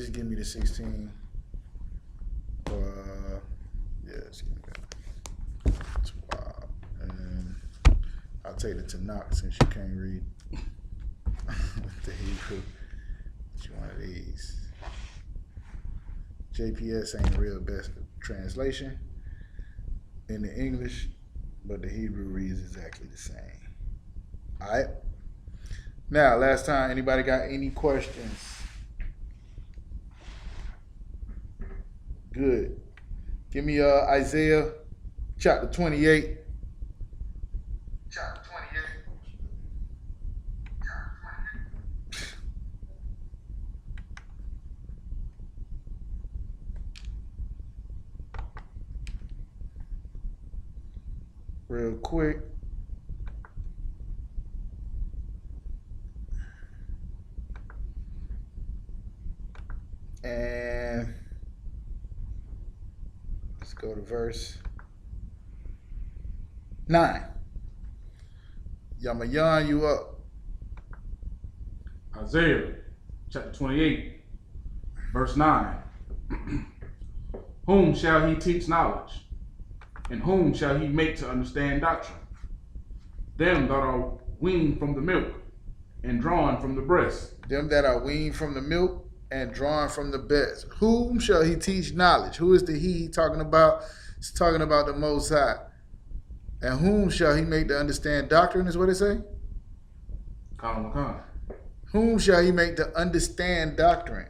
just give me the 16. Yeah, just give me that. 12. And I'll take it to knock since you can't read the Hebrew. Get you one of these. JPS ain't real best translation in the English, but the Hebrew reads exactly the same. All right. Now, last time, anybody got any questions? Good. Give me Isaiah chapter 28. Chapter 28. Real quick. And let's go to verse 9. I'ma yarn you up. Isaiah chapter 28, verse 9. Whom shall he teach knowledge? And whom shall he make to understand doctrine? Them that are weaned from the milk and drawn from the breast. Them that are weaned from the milk and drawn from the breast. Whom shall he teach knowledge? Who is the he talking about? He's talking about the Most High. And whom shall he make to understand doctrine, is what it say? Whom shall he make to understand doctrine?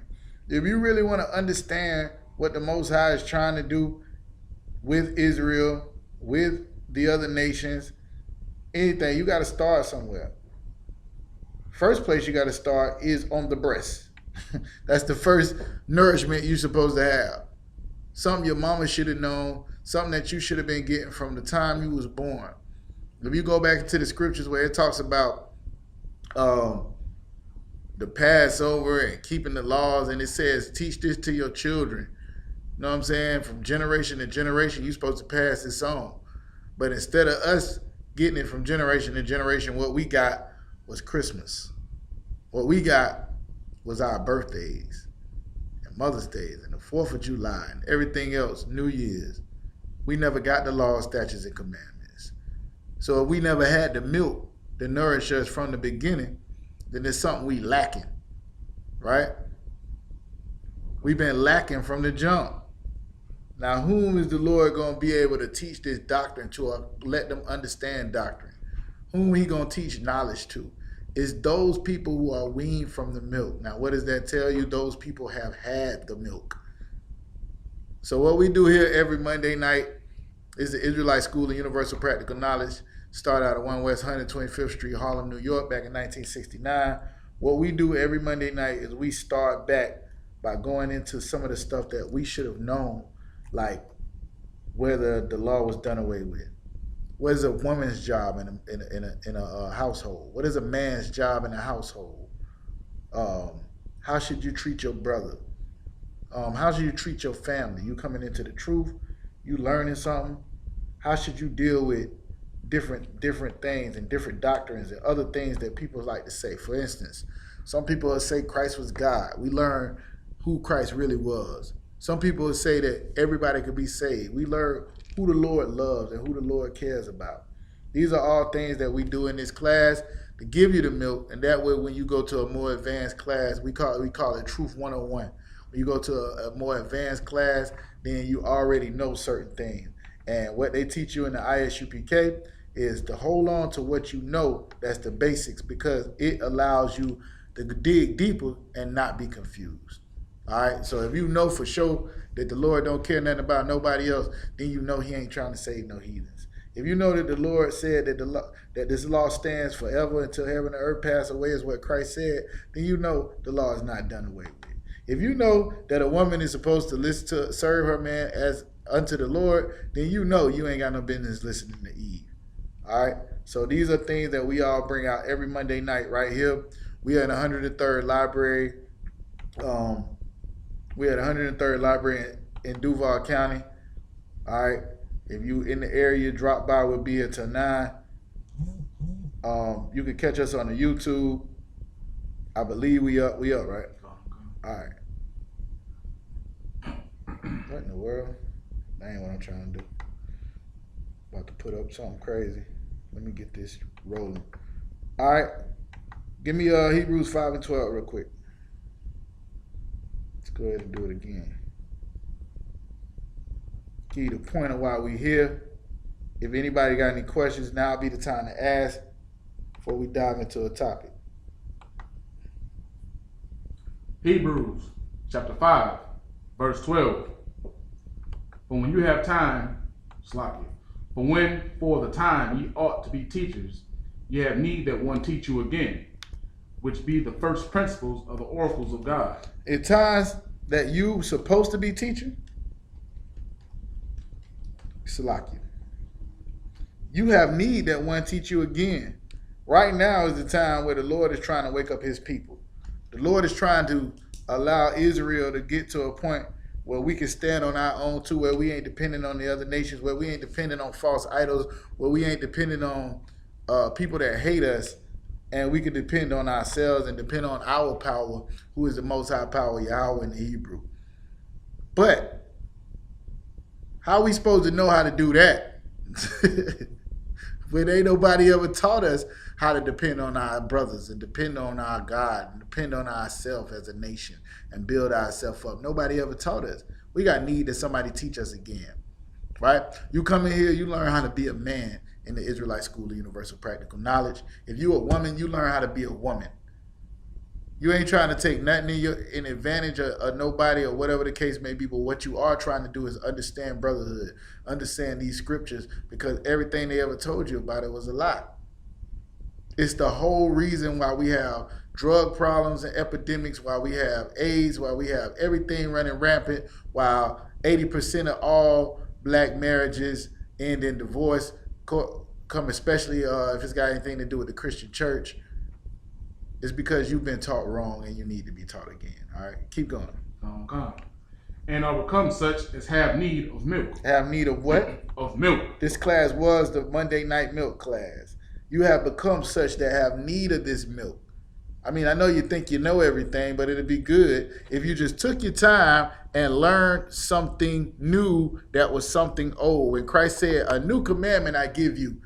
If you really want to understand what the Most High is trying to do with Israel, with the other nations, anything, you got to start somewhere. First place you got to start is on the breast. That's the first nourishment you're supposed to have. Something your mama should have known, something that you should have been getting from the time you was born. If you go back into the scriptures where it talks about the Passover and keeping the laws, and it says, teach this to your children. You know what I'm saying? From generation to generation, you're supposed to pass this on. But instead of us getting it from generation to generation, what we got was Christmas. What we got was our birthdays and Mother's Days and the 4th of July and everything else, New Year's. We never got the laws, statutes, and commandments. So if we never had the milk to nourish us from the beginning, then there's something we lacking, right? We've been lacking from the jump. Now, whom is the Lord going to be able to teach this doctrine to, let them understand doctrine? Whom he going to teach knowledge to? It's those people who are weaned from the milk. Now, what does that tell you? Those people have had the milk. So what we do here every Monday night is the Israelite School of Universal Practical Knowledge. Started out at 1 West 125th Street, Harlem, New York, back in 1969. What we do every Monday night is we start back by going into some of the stuff that we should have known, like whether the law was done away with. What is a woman's job in a household? What is a man's job in a household? How should you treat your brother? How should you treat your family? You coming into the truth, you learning something. How should you deal with different things and different doctrines and other things that people like to say? For instance, some people will say Christ was God. We learn who Christ really was. Some people will say that everybody could be saved. We learn who the Lord loves and who the Lord cares about. These are all things that we do in this class to give you the milk, and that way when you go to a more advanced class, we call it Truth 101. When you go to a more advanced class, then you already know certain things. And what they teach you in the ISUPK is to hold on to what you know. That's the basics, because it allows you to dig deeper and not be confused. All right, so if you know for sure that the Lord don't care nothing about nobody else, then you know he ain't trying to save no heathens. If you know that the Lord said that this law stands forever until heaven and earth pass away, is what Christ said, then you know the law is not done away with. If you know that a woman is supposed to serve her man as unto the Lord, then you know you ain't got no business listening to Eve. All right, so these are things that we all bring out every Monday night right here. We are in the 103rd library. We had 103rd library in Duval County. All right. If you in the area, drop by. We'll be here till 9. You can catch us on the YouTube. I believe we up, right? All right. What in the world? That ain't what I'm trying to do. About to put up something crazy. Let me get this rolling. All right. Give me Hebrews 5 and 12 real quick. Let's go ahead and do it again. Give you the point of why we here. If anybody got any questions, now will be the time to ask before we dive into a topic. Hebrews chapter 5, verse 12. For when you have time, slack it. For when for the time ye ought to be teachers, ye have need that one teach you again, which be the first principles of the oracles of God. At times that you supposed to be teaching, slack you. You have need that one teach you again. Right now is the time where the Lord is trying to wake up his people. The Lord is trying to allow Israel to get to a point where we can stand on our own too, where we ain't dependent on the other nations, where we ain't dependent on false idols, where we ain't dependent on people that hate us, and we can depend on ourselves and depend on our power, who is the most high power, Yahweh in the Hebrew. But how are we supposed to know how to do that? When ain't nobody ever taught us how to depend on our brothers and depend on our God and depend on ourselves as a nation and build ourselves up. Nobody ever taught us. We got need that somebody teach us again, right? You come in here, you learn how to be a man in the Israelite School of Universal Practical Knowledge. If you a woman, you learn how to be a woman. You ain't trying to take nothing in advantage of nobody or whatever the case may be, but what you are trying to do is understand brotherhood, understand these scriptures, because everything they ever told you about it was a lie. It's the whole reason why we have drug problems and epidemics, why we have AIDS, why we have everything running rampant, while 80% of all black marriages end in divorce, come especially if it's got anything to do with the Christian church. It's because you've been taught wrong and you need to be taught again. All right, keep going. Okay. And overcome such as have need of milk. Have need of what? Of milk. This class was the Monday night milk class. You have become such that have need of this milk. I mean, I know you think you know everything, but it'd be good if you just took your time and learned something new that was something old. When Christ said, a new commandment I give you,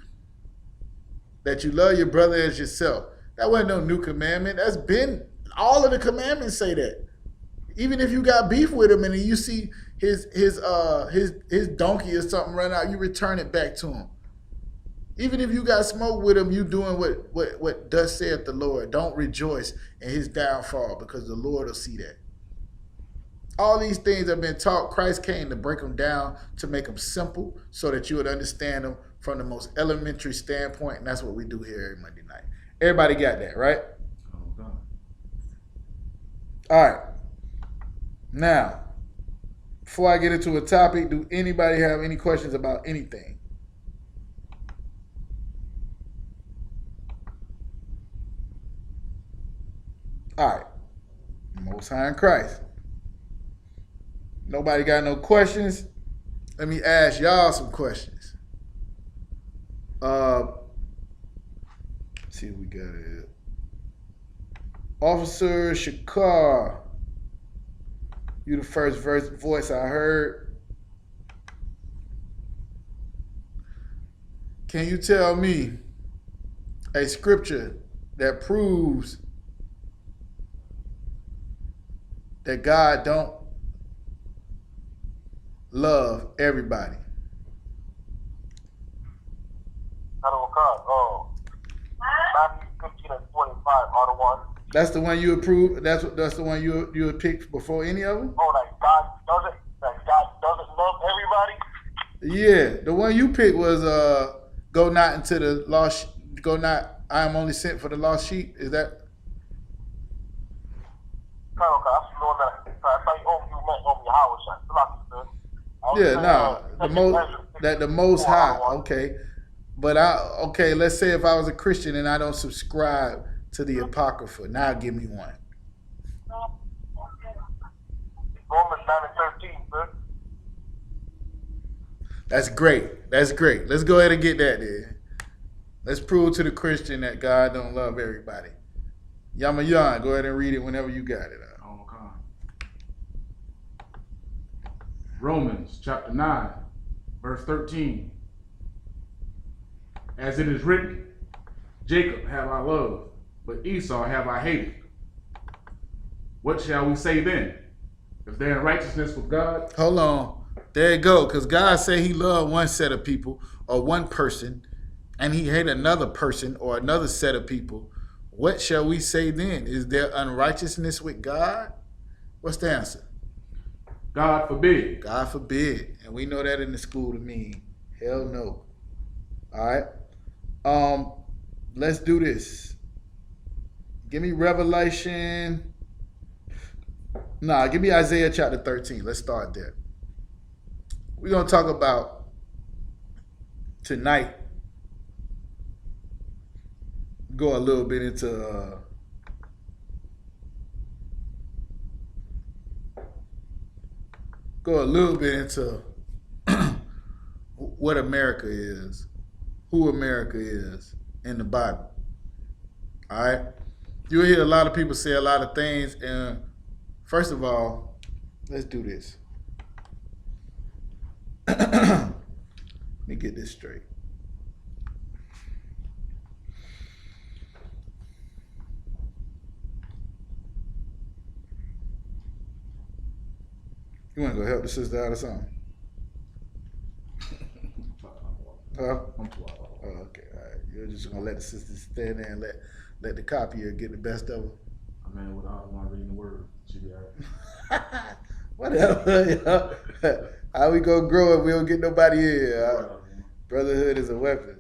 that you love your brother as yourself. That wasn't no new commandment. That's been, all of the commandments say that. Even if you got beef with him and you see his donkey or something run out, you return it back to him. Even if you got smoke with him, you doing what thus saith the Lord. Don't rejoice in his downfall, because the Lord will see that. All these things have been taught. Christ came to break them down, to make them simple so that you would understand them from the most elementary standpoint, and that's what we do here every Monday night. Everybody got that, right? Okay. All right. Now, before I get into a topic, do anybody have any questions about anything? All right. Most High in Christ. Nobody got no questions? Let me ask y'all some questions. See what we got here. Officer Shakar, you the first voice I heard. Can you tell me a scripture that proves that God don't love everybody? Matthew 15 and 25 are the ones. That's the one you approve. That's the one you would pick before any of them. Oh, God doesn't love everybody. Yeah, the one you picked was go not into the lost. Go not. I am only sent for the lost sheep. Is that? Yeah, no. The most high. Okay. But let's say if I was a Christian and I don't subscribe to the Apocrypha, now give me one. Romans 9 and 13, sir. That's great. That's great. Let's go ahead and get that there. Let's prove to the Christian that God don't love everybody. Yamayan, go ahead and read it whenever you got it. Okay. Romans chapter 9, verse 13. As it is written, Jacob have I loved, but Esau have I hated. What shall we say then? If they're in righteousness with God? Hold on. There you go. Because God said he loved one set of people or one person, and he hated another person or another set of people. What shall we say then? Is there unrighteousness with God? What's the answer? God forbid. God forbid. And we know that in the school to mean hell no. All right. Let's do this. Give me Revelation. Nah, give me Isaiah chapter 13. Let's start there. We're going to talk about tonight. Go a little bit into what America is, who America is in the Bible. All right? You'll hear a lot of people say a lot of things, and first of all, let's do this. Let me get this straight. You want to go help the sister out or something? Huh? I'm too wild. Oh, okay. All right. You're just going to let the sister stand there and let the copier get the best of her? I mean, without one reading the word, she be all right. Whatever. How we gonna grow if we don't get nobody here? Brotherhood is a weapon.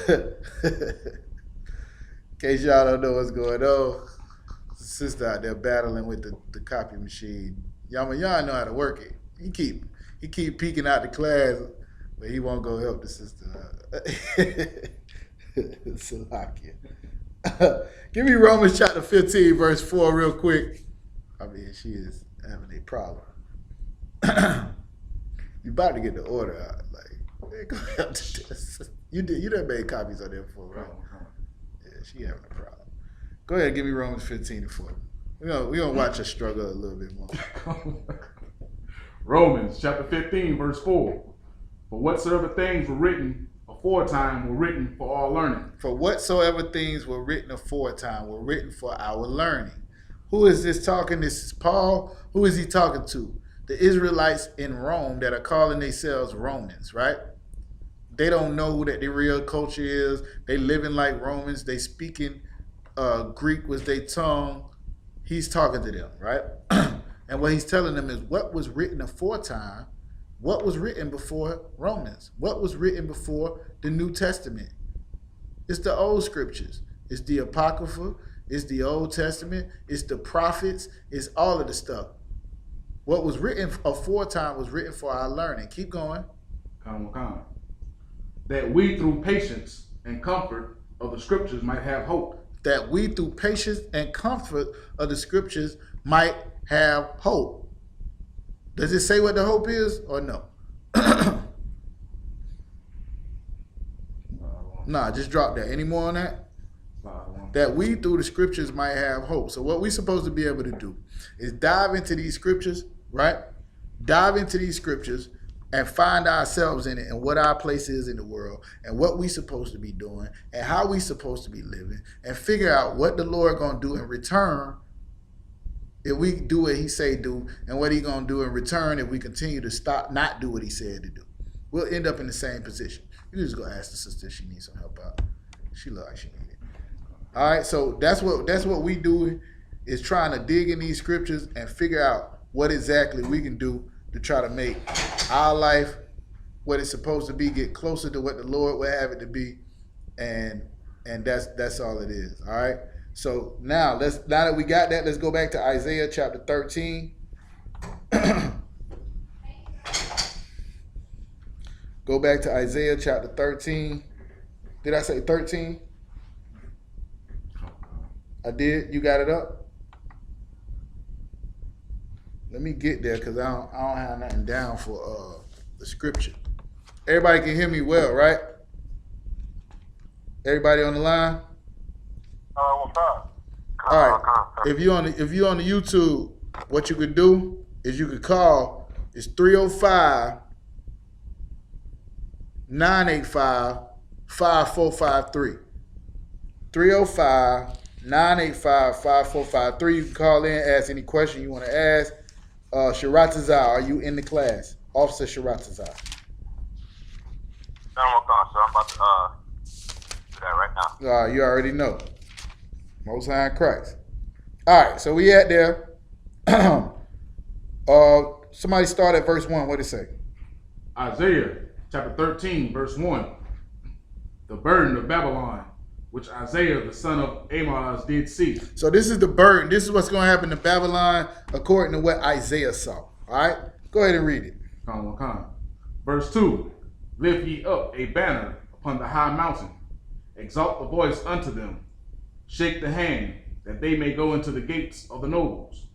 In case y'all don't know what's going on, the sister out there battling with the copy machine. Y'all know how to work it. He keep peeking out the class, but he won't go help the sister. Salakia. Give me Romans chapter 15, verse 4 real quick. I mean, she is having a problem. You about to get the order out. Like, man, go help this. You done made copies of that before, right? Yeah, she having a problem. Go ahead, give me Romans 15 and 4. We gonna watch her struggle a little bit more. Romans chapter 15, verse 4. For whatsoever things were written aforetime were written for our learning. For whatsoever things were written aforetime were written for our learning. Who is this talking? This is Paul. Who is he talking to? The Israelites in Rome that are calling themselves Romans, right? They don't know who that their real culture is. They living like Romans. They speaking Greek was their tongue. He's talking to them, right? And what he's telling them is what was written aforetime, what was written before Romans, what was written before the New Testament. It's the old scriptures. It's the Apocrypha. It's the Old Testament. It's the prophets. It's all of the stuff. What was written aforetime was written for our learning. Keep going. Come. That we through patience and comfort of the scriptures might have hope. That we through patience and comfort of the scriptures might have hope. Does it say what the hope is or no? Nah, just drop that. Any more on that? That we through the scriptures might have hope. So what we're supposed to be able to do is dive into these scriptures, right? Dive into these scriptures and find ourselves in it and what our place is in the world and what we supposed to be doing and how we supposed to be living and figure out what the Lord gonna do in return if we do what he say do and what he gonna do in return if we continue to not do what he said to do. We'll end up in the same position. You just go ask the sister if she needs some help out. She look like she need it. All right, so that's what we do is trying to dig in these scriptures and figure out what exactly we can do to try to make our life what it's supposed to be, get closer to what the Lord would have it to be, and that's all it is. All right. So now that we got that, let's go back to Isaiah chapter 13. Go back to Isaiah chapter 13. Did I say 13? I did. You got it up? Let me get there because I don't have nothing down for the scripture. Everybody can hear me well, right? Everybody on the line? What's up? All right. If you on the YouTube, what you could do is you could call, it's 305-985-5453. 305-985-5453. You can call in, ask any question you want to ask. Shiratazar, are you in the class? Officer Shiratazar. No more call, so I'm about to do that right now. You already know. Most High in Christ. All right, so we at there. Somebody start at verse 1. What did it say? Isaiah chapter 13, verse 1. The burden of Babylon, which Isaiah the son of Amoz did see. So this is the burden. This is what's going to happen to Babylon according to what Isaiah saw. All right? Go ahead and read it. Verse 2. Lift ye up a banner upon the high mountain. Exalt the voice unto them. Shake the hand, that they may go into the gates of the nobles.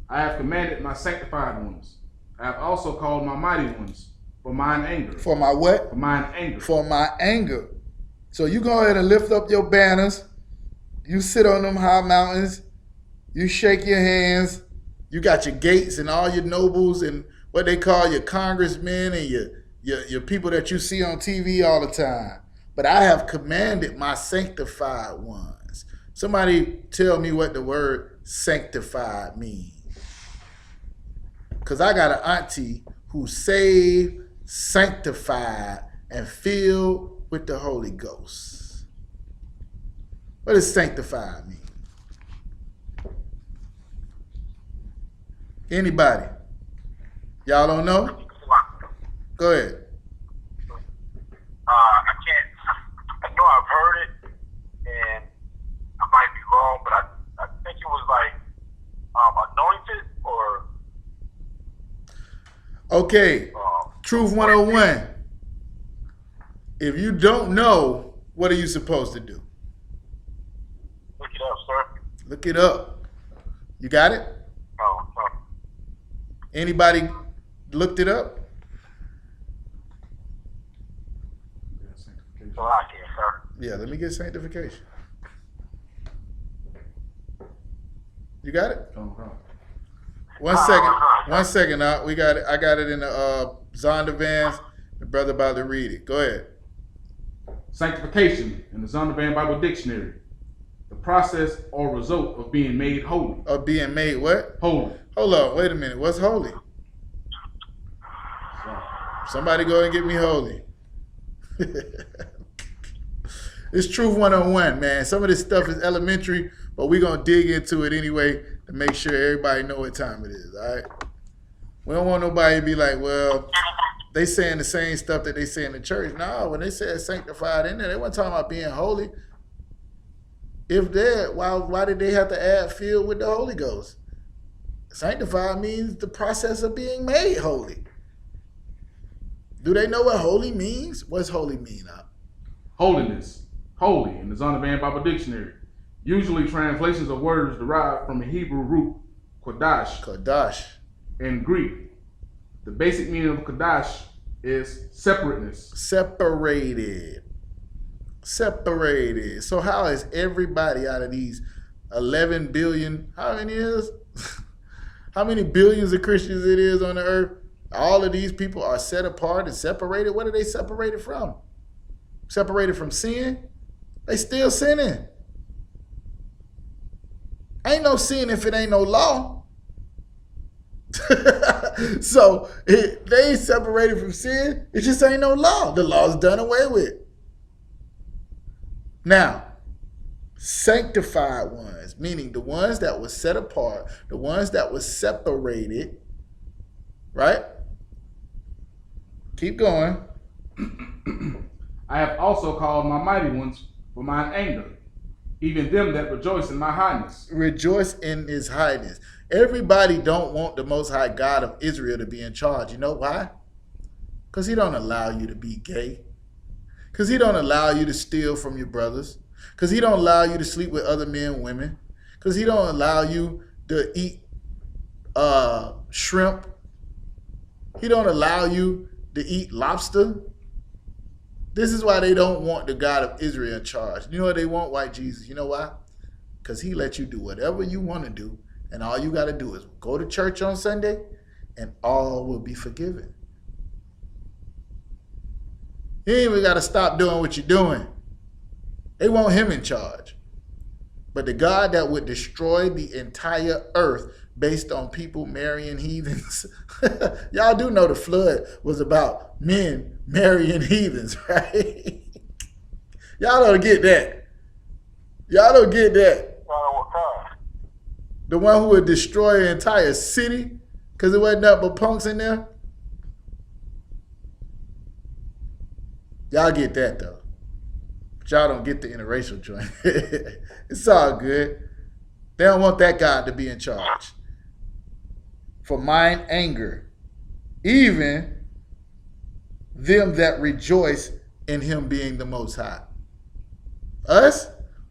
I have commanded my sanctified ones. I have also called my mighty ones for mine anger. For my what? For mine anger. For my anger. So you go ahead and lift up your banners. You sit on them high mountains. You shake your hands. You got your gates and all your nobles and what they call your congressmen and your people that you see on TV all the time. But I have commanded my sanctified ones. Somebody tell me what the word sanctified means. Because I got an auntie who's saved, sanctified, and filled with the Holy Ghost. What does sanctified mean? Anybody? Y'all don't know? Go ahead. I can't. I know I've heard it, and I might be wrong, but I think it was like anointed or. Okay. Truth 101. If you don't know, what are you supposed to do? Look it up, sir. Look it up. You got it? Oh. Anybody looked it up? So I can, sir. Yeah, let me get sanctification. You got it? One second. We got it. I got it in the Zondervan's. The brother about to read it. Go ahead. Sanctification in the Zondervan Bible Dictionary. The process or result of being made holy. Of being made what? Holy. Hold on. Wait a minute. What's holy? Somebody go and get me holy. It's Truth 101, man. Some of this stuff is elementary, but we're going to dig into it anyway to make sure everybody know what time it is, all right? We don't want nobody to be like, well, they saying the same stuff that they say in the church. No, when they said sanctified in there, they weren't talking about being holy. If they're, why did they have to add filled with the Holy Ghost? Sanctified means the process of being made holy. Do they know what holy means? What's holy mean? Holiness. Holy in the Zondervan Bible Dictionary. Usually translations of words derived from the Hebrew root kodash. Kodash. In Greek. The basic meaning of kodash is separateness. Separated. So how is everybody out of these 11 billion, how many is? How many billions of Christians it is on the earth? All of these people are set apart and separated. What are they separated from? Separated from sin? They still sinning. Ain't no sin if it ain't no law. So they ain't separated from sin. It just ain't no law. The law's done away with. Now, sanctified ones, meaning the ones that were set apart, the ones that were separated, right? Keep going. I have also called my mighty ones for mine anger, even them that rejoice in my highness. Rejoice in his highness. Everybody don't want the Most High God of Israel to be in charge. You know why? Because he don't allow you to be gay. Because he don't allow you to steal from your brothers. Because he don't allow you to sleep with other men and women. Because he don't allow you to eat shrimp. He don't allow you to eat lobster. This is why they don't want the God of Israel in charge. You know what they want? White Jesus. You know why? Because he let you do whatever you want to do, And all you got to do is go to church on Sunday and all will be forgiven. You ain't even got to stop doing what you're doing. They want him in charge. But the God that would destroy the entire earth based on people marrying heathens. Y'all do know the flood was about men marrying heathens, right? Y'all don't get that. Y'all don't get that. The one who would destroy the entire city because it wasn't nothing but punks in there. Y'all get that though. But y'all don't get the interracial joint. It's all good. They don't want that God to be in charge. For mine anger, even them that rejoice in him being the Most High. Us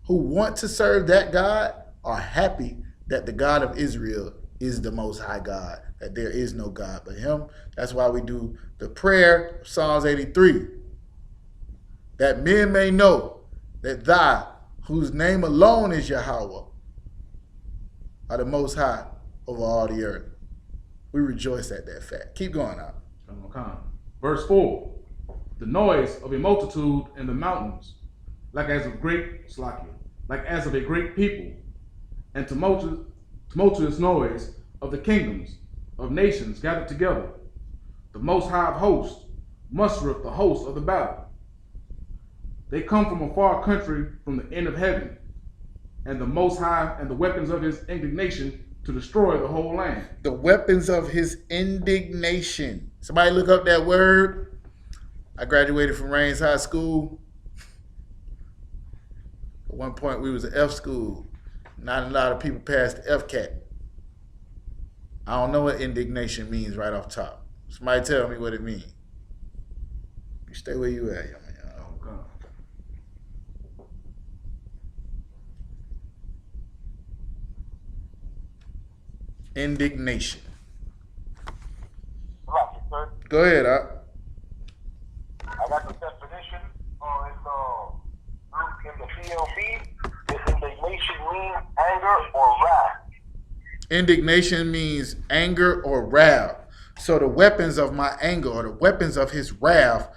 who want to serve that God are happy that the God of Israel is the Most High God, that there is no God but him. That's why we do the prayer of Psalms 83. That men may know that thou, whose name alone is Yahweh, are the Most High over all the earth. We rejoice at that fact. Keep going out. Verse 4. The noise of a multitude in the mountains, like as of a great people, and tumultuous noise of the kingdoms of nations gathered together. The Most High of hosts mustereth the host of the battle. They come from a far country, from the end of heaven, and the Most High and the weapons of his indignation to destroy the whole land. The weapons of his indignation. Somebody look up that word. I graduated from Rains High School. At one point, we was an F school. Not a lot of people passed the FCAT. I don't know what indignation means right off top. Somebody tell me what it means. You stay where you at, young man. Oh, God. Indignation. Go ahead, I got the definition. In the CLB, the indignation means anger or wrath. Indignation means anger or wrath. So the weapons of my anger, or the weapons of his wrath,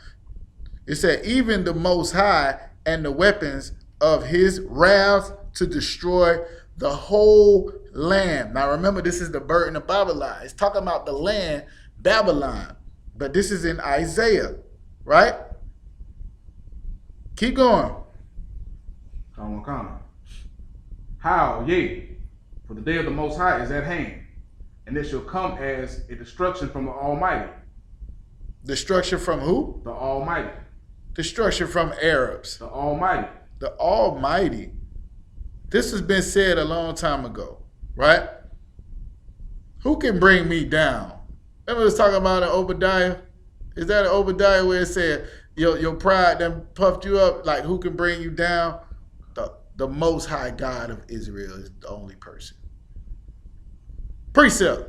it said even the Most High and the weapons of his wrath to destroy the whole land. Now remember, this is the burden of Babylon. It's talking about the land, Babylon. But this is in Isaiah, right? Keep going. How, yea, for the day of the Most High is at hand, and it shall come as a destruction from the Almighty. Destruction from who? The Almighty. Destruction from Arabs. The Almighty. The Almighty. This has been said a long time ago, right? Who can bring me down? Remember we was talking about an Obadiah? Is that an Obadiah where it said, your pride done puffed you up? Like, who can bring you down? The Most High God of Israel is the only person. Precept.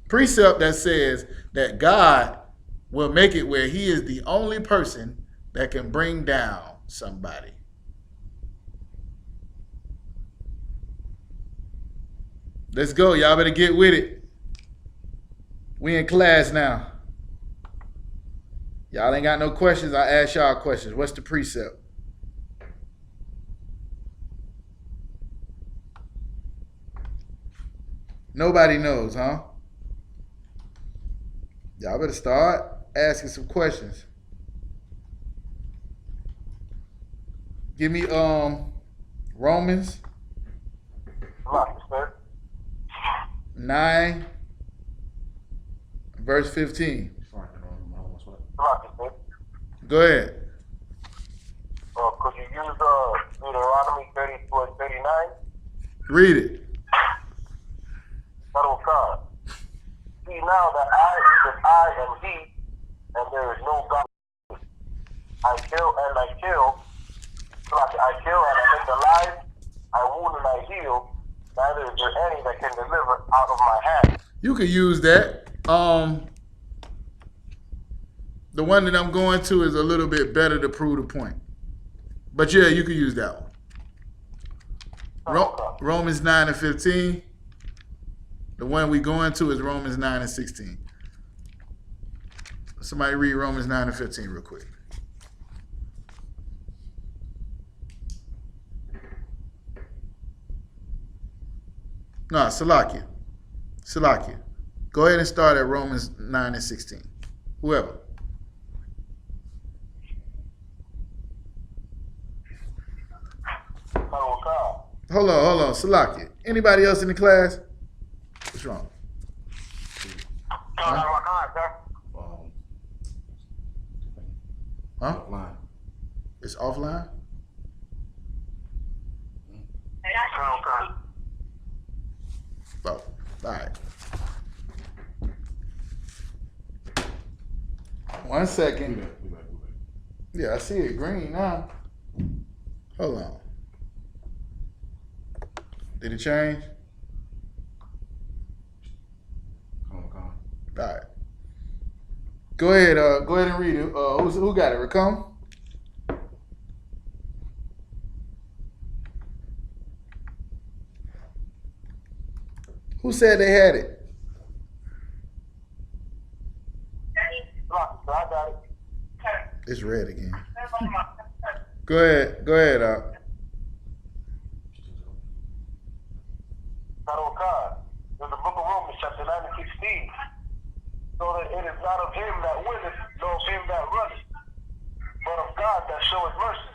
Precept that says that God will make it where he is the only person that can bring down somebody. Let's go. Y'all better get with it. We in class now. Y'all ain't got no questions. I ask y'all questions. What's the precept? Nobody knows, huh? Y'all better start asking some questions. Give me Romans 9 verse 15. Go ahead. Could you use Deuteronomy 32 and 39? Read it. God. See now that I am he, and there is no God. I kill and I kill. I kill and I make alive. I wound and I heal. Neither is there any that can deliver out of my hand. You could use that. The one that I'm going to is a little bit better to prove the point. But yeah, you could use that one. Romans 9 and 15. The one we going to is Romans 9 and 16. Somebody read Romans 9 and 15 real quick. No, Salakia. Go ahead and start at Romans 9 and 16. Whoever. Hold on. Salakia. Anybody else in the class? What's wrong? Huh? Offline. It's offline? Oh, all right. 1 second. We back. Yeah, I see it green now. Hold on. Did it change? Come on. All right. Go ahead and read it. Who got it? Raccoon? Who said they had it? I got it. It's red again. Go ahead. In the book of Romans, chapter 9 and 16. So that it is not of him that willeth, nor of him that runneth, but of God that showeth mercy.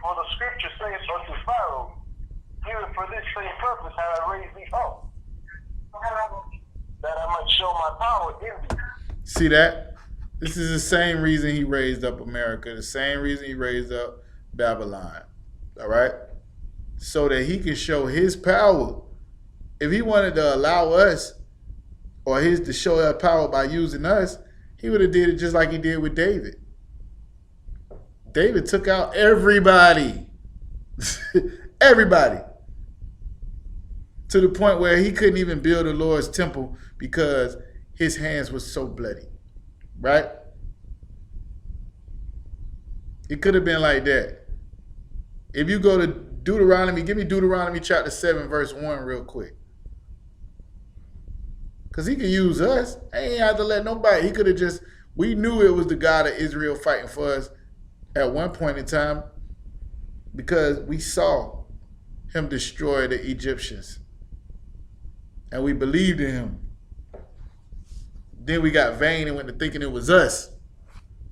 For the scripture saith unto Pharaoh, even for this same purpose have I raised thee up, that I might show my power in thee. See that? This is the same reason he raised up America, the same reason he raised up Babylon. All right? So that he can show his power. If he wanted to allow us, or to show that power by using us, he would have did it just like he did with David. David took out everybody. Everybody. To the point where he couldn't even build the Lord's temple because his hands were so bloody. Right? It could have been like that. If you go to Deuteronomy, give me Deuteronomy chapter 7, verse 1 real quick. Because he could use us. He ain't have to let nobody. He could have just, we knew it was the God of Israel fighting for us at one point in time because we saw him destroy the Egyptians. And we believed in him. Then we got vain and went to thinking it was us.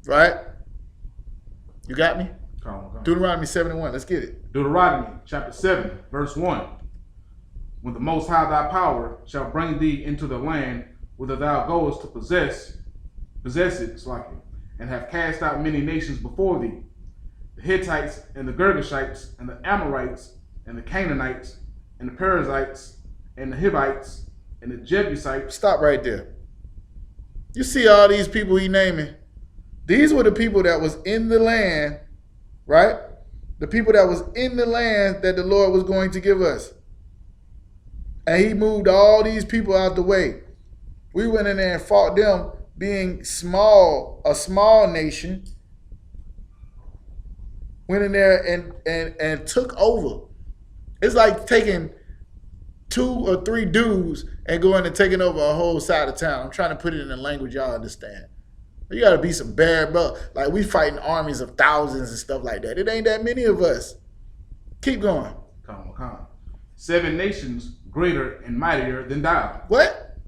Right? You got me? Come on. Deuteronomy 7:1. Let's get it. Deuteronomy chapter 7, verse 1. When the Most High thy power shall bring thee into the land whither thou goest to possess it, and have cast out many nations before thee, the Hittites and the Girgashites and the Amorites and the Canaanites and the Perizzites and the Hivites and the Jebusites. Stop right there. You see all these people he naming? These were the people that was in the land, right? The people that was in the land that the Lord was going to give us. And he moved all these people out the way. We went in there and fought them being small, a small nation. Went in there and took over. It's like taking 2 or 3 dudes and going and taking over a whole side of town. I'm trying to put it in a language y'all understand. You gotta be some bad, bro. Like we fighting armies of thousands and stuff like that. It ain't that many of us. Keep going. Come on. 7 nations greater and mightier than thou. What?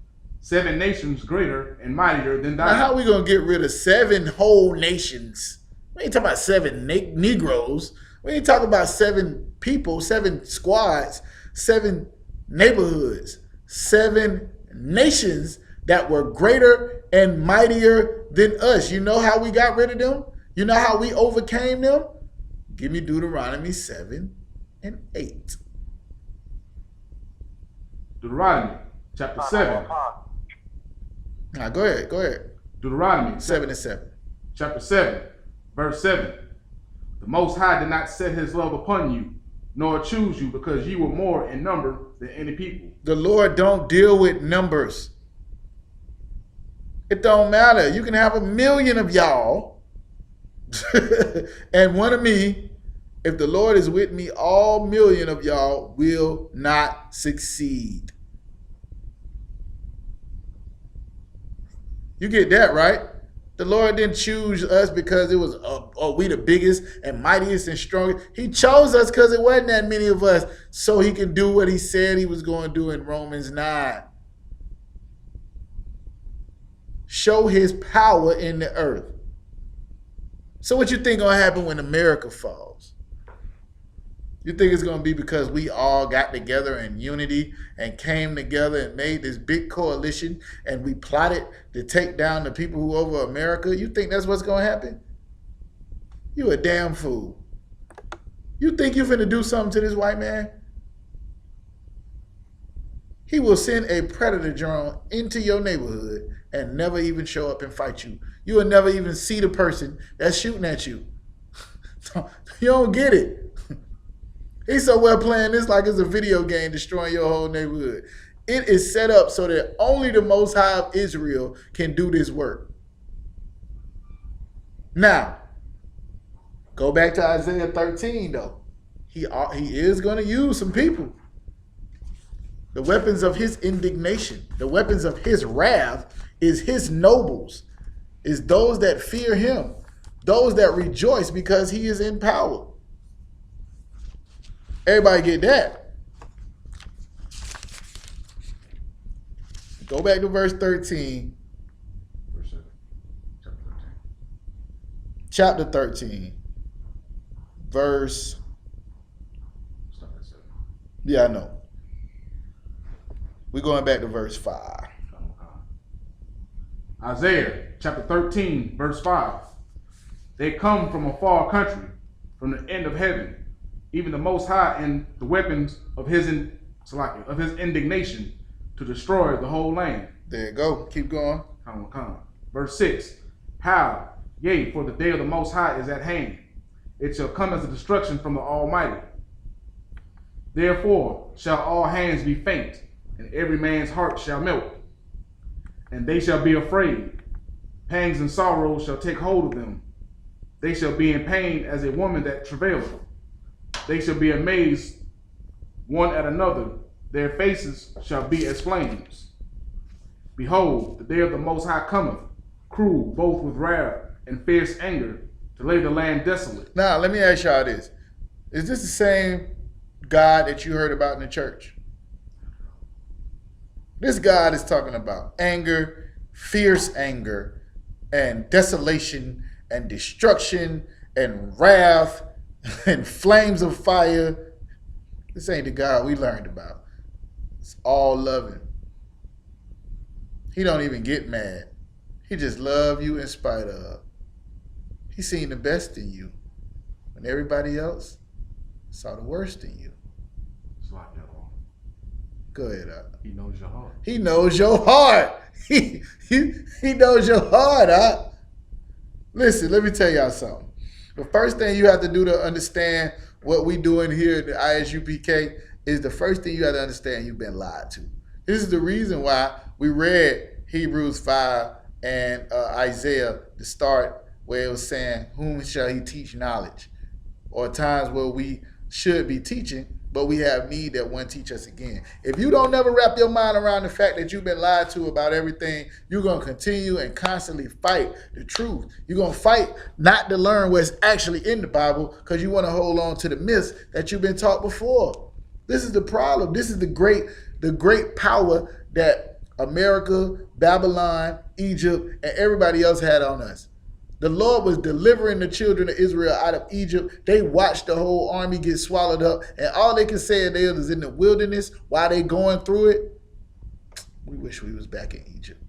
7 nations greater and mightier than thou. Now how we gonna get rid of 7 whole nations? We ain't talking about 7 Negroes. We ain't talking about 7 people, 7 squads, 7 neighborhoods, 7 nations that were greater and mightier than us. You know how we got rid of them? You know how we overcame them? Give me Deuteronomy 7 and 8. Deuteronomy chapter 7. Now go ahead. Deuteronomy 7 and 7. Chapter 7, verse 7. The Most High did not set his love upon you, nor choose you, because you were more in number than any people. The Lord don't deal with numbers. It don't matter. You can have 1 million of y'all and one of me, If the Lord is with me, all million of y'all will not succeed. You get that, right? The Lord didn't choose us because it was, we the biggest and mightiest and strongest. He chose us because it wasn't that many of us, so he can do what he said he was going to do in Romans 9. Show his power in the earth. So what you think going to happen when America falls? You think it's going to be because we all got together in unity and came together and made this big coalition and we plotted to take down the people who over America? You think that's what's going to happen? You a damn fool. You think you finna do something to this white man? He will send a predator drone into your neighborhood and never even show up and fight you. You will never even see the person that's shooting at you. You don't get it. He's so well playing this like it's a video game destroying your whole neighborhood. It is set up so that only the Most High of Israel can do this work. Now, go back to Isaiah 13 though. He is going to use some people. The weapons of his indignation, the weapons of his wrath is his nobles, is those that fear him, those that rejoice because he is in power. Everybody get that? Go back to verse 13. Verse 7. Chapter 13. Verse. Stop at 7. Yeah, I know. We're going back to verse 5. Isaiah chapter 13, verse 5. They come from a far country, from the end of heaven, even the Most High, in the weapons of his indignation to destroy the whole land. There you go. Keep going. Verse 6. How? Yea, for the day of the Most High is at hand. It shall come as a destruction from the Almighty. Therefore shall all hands be faint, and every man's heart shall melt. And they shall be afraid. Pangs and sorrows shall take hold of them. They shall be in pain as a woman that travaileth. They shall be amazed one at another. Their faces shall be as flames. Behold, the day of the Most High cometh, cruel both with wrath and fierce anger, to lay the land desolate. Now, let me ask y'all this. Is this the same God that you heard about in the church? This God is talking about anger, fierce anger, and desolation, and destruction, and wrath, and flames of fire. This ain't the God we learned about. It's all loving. He don't even get mad. He just love you in spite of. He seen the best in you when everybody else saw the worst in you. It's like that all. Go ahead, He knows your heart. He knows your heart. He knows your heart, Listen, let me tell y'all something. The first thing you have to do to understand what we doing here at the ISUPK is the first thing you have to understand you've been lied to. This is the reason why we read Hebrews 5 and Isaiah to start, where it was saying, whom shall he teach knowledge? Or times where we should be teaching, but we have need that one teach us again. If you don't never wrap your mind around the fact that you've been lied to about everything, you're going to continue and constantly fight the truth. You're going to fight not to learn what's actually in the Bible because you want to hold on to the myths that you've been taught before. This is the problem. This is the great power that America, Babylon, Egypt, and everybody else had on us. The Lord was delivering the children of Israel out of Egypt. They watched the whole army get swallowed up, and all they can say is in the wilderness while they going through it, we wish we was back in Egypt.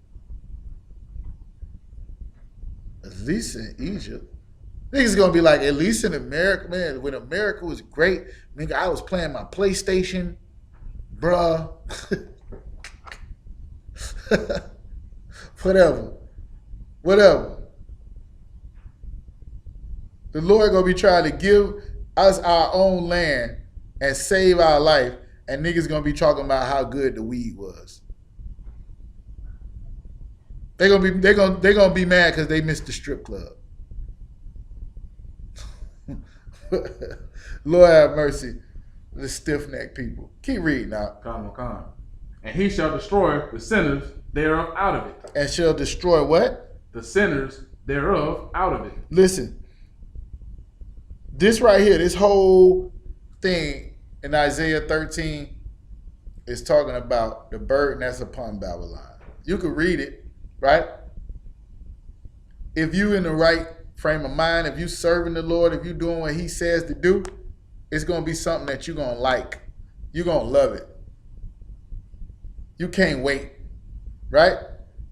At least in Egypt. Niggas gonna be like, at least in America, man, when America was great, nigga, I was playing my PlayStation, bruh. Whatever. The Lord gonna be trying to give us our own land and save our life, and niggas gonna be talking about how good the weed was. They gonna be mad because they missed the strip club. Lord have mercy. The stiff-necked people. Keep reading out. Come. And he shall destroy the sinners thereof out of it. And shall destroy what? The sinners thereof out of it. Listen. This right here, this whole thing in Isaiah 13 is talking about the burden that's upon Babylon. You could read it, right? If you in the right frame of mind, if you serving the Lord, if you doing what he says to do, it's going to be something that you're going to like. You're going to love it. You can't wait, right?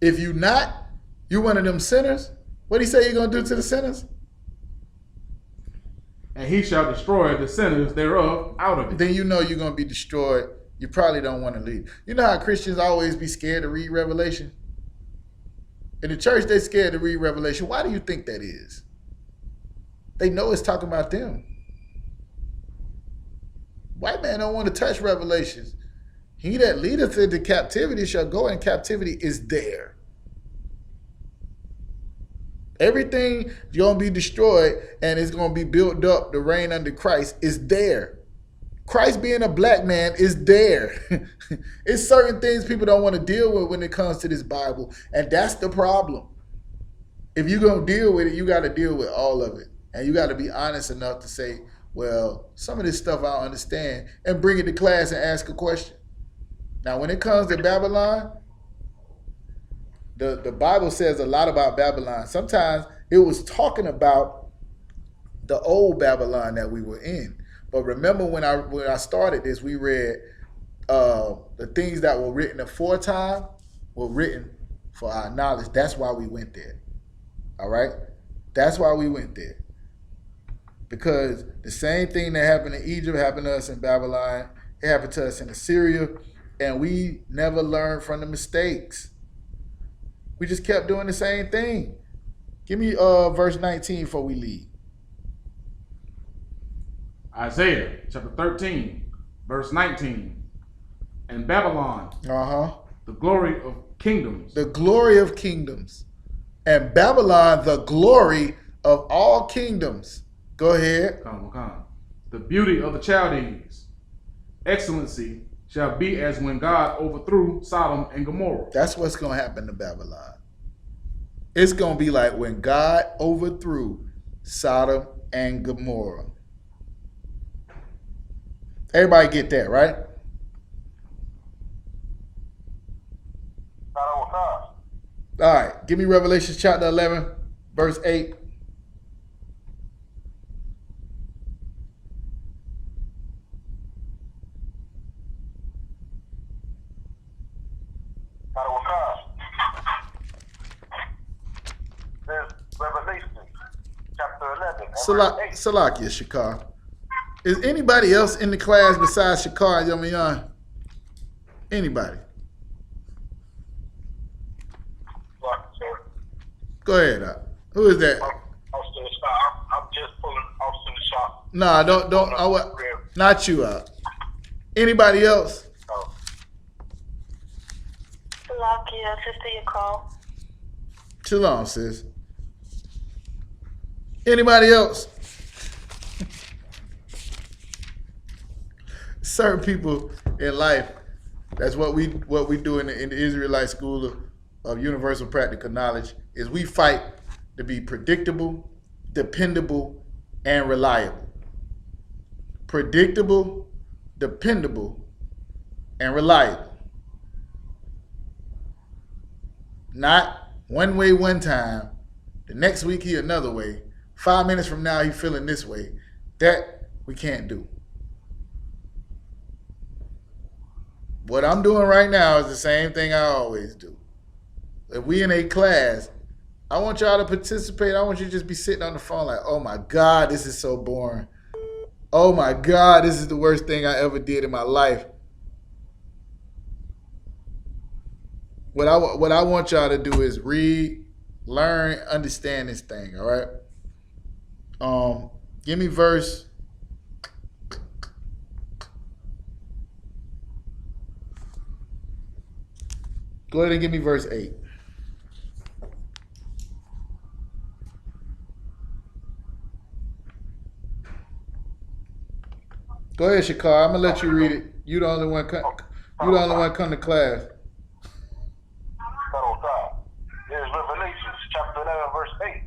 If you not, you one of them sinners. What he say you're going to do to the sinners? And he shall destroy the sinners thereof out of it. Then you know you're going to be destroyed. You probably don't want to leave. You know how Christians always be scared to read Revelation? In the church, they're scared to read Revelation. Why do you think that is? They know it's talking about them. White man don't want to touch Revelations. He that leadeth into captivity shall go in captivity is there. Everything is going to be destroyed and it's going to be built up to reign under Christ is there. Christ being a black man is there. It's certain things people don't want to deal with when it comes to this Bible. And that's the problem. If you're going to deal with it, you got to deal with all of it. And you got to be honest enough to say, well, some of this stuff I don't understand, and bring it to class and ask a question. Now, when it comes to Babylon, the Bible says a lot about Babylon. Sometimes it was talking about the old Babylon that we were in. But remember when I started this, we read the things that were written aforetime were written for our knowledge. That's why we went there. All right? That's why we went there. Because the same thing that happened in Egypt happened to us in Babylon. It happened to us in Assyria. And we never learned from the mistakes. We just kept doing the same thing. Give me verse 19 before we leave. Isaiah chapter 13, verse 19. And Babylon, the glory of kingdoms. The glory of kingdoms. And Babylon, the glory of all kingdoms. Go ahead. Come. The beauty of the Chaldees. Excellency shall be as when God overthrew Sodom and Gomorrah. That's what's going to happen to Babylon. It's going to be like when God overthrew Sodom and Gomorrah. Everybody get that, right? All right. Give me Revelation chapter 11, verse 8. Revelation chapter 11. Salakia, Shakar. Is anybody else in the class besides Shakar and Yomayan? Anybody? Go ahead. Who is that? I'm just pulling off to the shop. Nah, don't. Not you out. Anybody else? Oh. Salakia, sister, your call. Too long, sis. Anybody else? Certain people in life, that's what we do in the Israelite School of Universal Practical Knowledge, is we fight to be predictable, dependable, and reliable. Predictable, dependable, and reliable. Not one way one time, the next week he another way, 5 minutes from now he feeling this way. That we can't do. What I'm doing right now is the same thing I always do. If we in a class, I want y'all to participate. I want you to just be sitting on the phone like, oh my God, this is so boring. Oh my God, this is the worst thing I ever did in my life. What I want y'all to do is read, learn, understand this thing, all right? Give me verse. Go ahead and give me verse 8. Go ahead, Shakar. I'm gonna let you read it. You the only one. You the only one come to class. There's Revelations chapter 11 verse 8.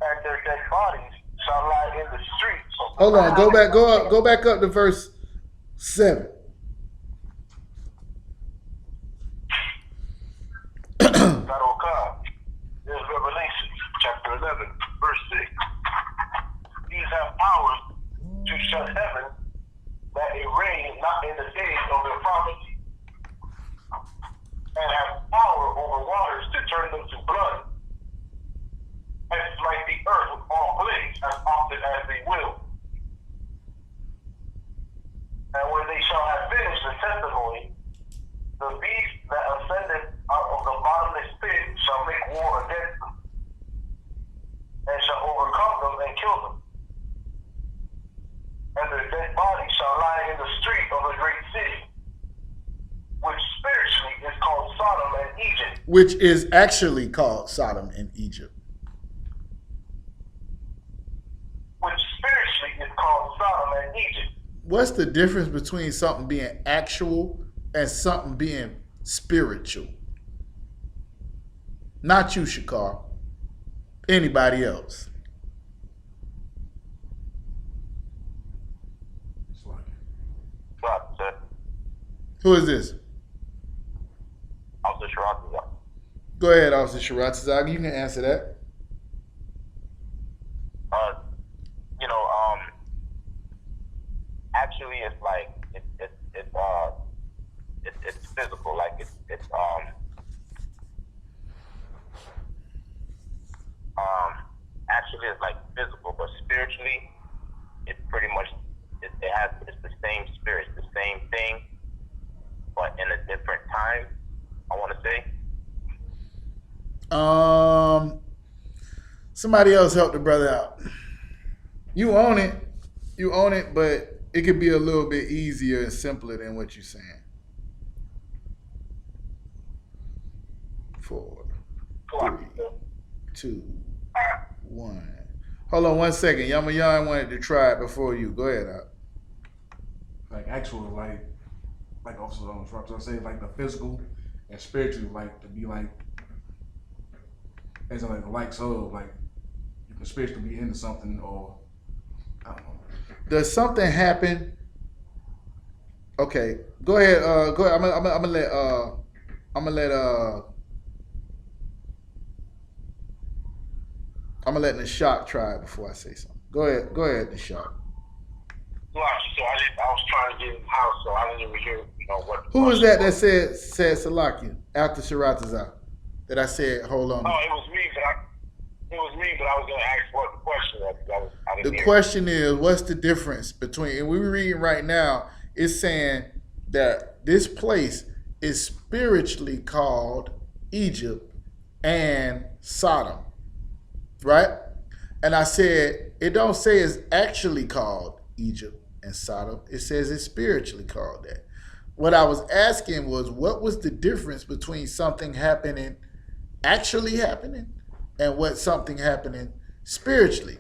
And their dead bodies shall lie in the streets. Hold on. Go back up to verse 7. There's Revelation chapter 11 verse 6. These have power to shut heaven, that it rain not in the days of their prophecy, and have power over waters to turn them to blood, and smite the earth with all plagues as often as they will. And when they shall have finished the testimony, the beast that ascended out of the bottomless pit shall make war against them, and shall overcome them and kill them. And their dead bodies shall lie in the street of the great city, which spiritually is called Sodom and Egypt. Which is actually called Sodom and Egypt. Which spiritually is called Sodom and Egypt. What's the difference between something being actual and something being spiritual? Not you, Shakar. Anybody else? Who is this? Officer Shirazazak. Go ahead, Officer Shirazazak. You can answer that. Actually, it's like it's physical. Like it's actually it's like physical, but spiritually, it's pretty much it's the same spirit, the same thing, but in a different time. I want to say. Somebody else help the brother out. You own it, but it could be a little bit easier and simpler than what you're saying. 4, 3, 2, 1. Hold on 1 second. Yamayan wanted to try it before you. Go ahead, out. Like actual, like Officer Rock say, like the physical and spiritual, like to be like, as in like the likes of, like you can spiritually be into something, or I don't know. Does something happen? Okay, go ahead. Go ahead. I'm gonna let Nishak try it before I say something. Go ahead, Nishak. So I was trying to get in the house, so I didn't even hear, what. Who was that said Salakia after Shiratazah? That I said, hold on. Oh, it was me, but I was going to ask what the question was. I didn't The hear. question is, what's the difference between, and we're reading right now, it's saying that this place is spiritually called Egypt and Sodom, right? And I said, it don't say it's actually called Egypt and Sodom. It says it's spiritually called that. What I was asking was, what was the difference between something actually happening, and what something happening spiritually?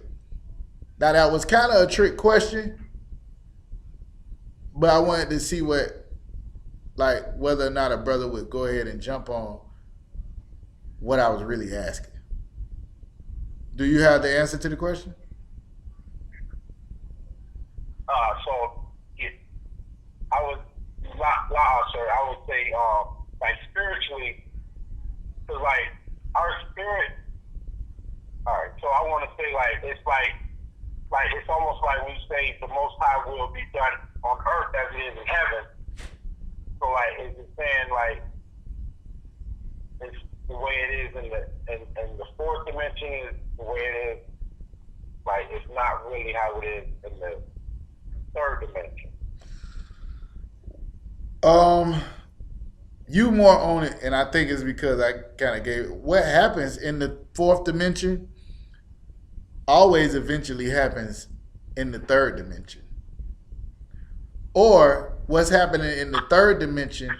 Now that was kind of a trick question, but I wanted to see whether or not a brother would go ahead and jump on what I was really asking. Do you have the answer to the question? I would sir. I would say, spiritually, because our spirit. All right, so I want to say it's it's almost like we say the Most High will be done on earth as it is in heaven. So it's saying it's the way it is in the fourth dimension is the way it is. It's not really how it is in the third dimension. You more on it, and I think it's because I kind of gave it. What happens in the fourth dimension always eventually happens in the third dimension. Or what's happening in the third dimension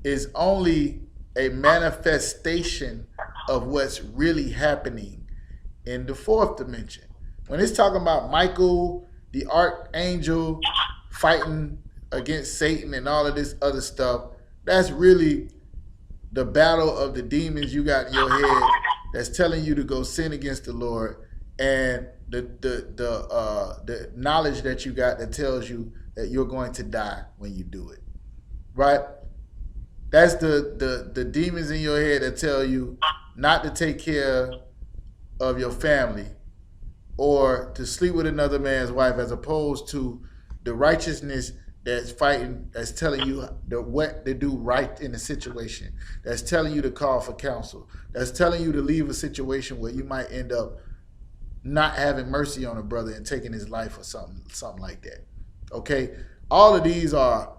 is only a manifestation of what's really happening in the fourth dimension. When it's talking about Michael, the archangel, fighting against Satan and all of this other stuff, that's really the battle of the demons you got in your head that's telling you to go sin against the Lord, and the knowledge that you got that tells you that you're going to die when you do it. Right? That's the demons in your head that tell you not to take care of your family or to sleep with another man's wife, as opposed to the righteousness that's fighting, that's telling you what to do right in the situation, that's telling you to call for counsel, that's telling you to leave a situation where you might end up not having mercy on a brother and taking his life or something like that. Okay? All of these are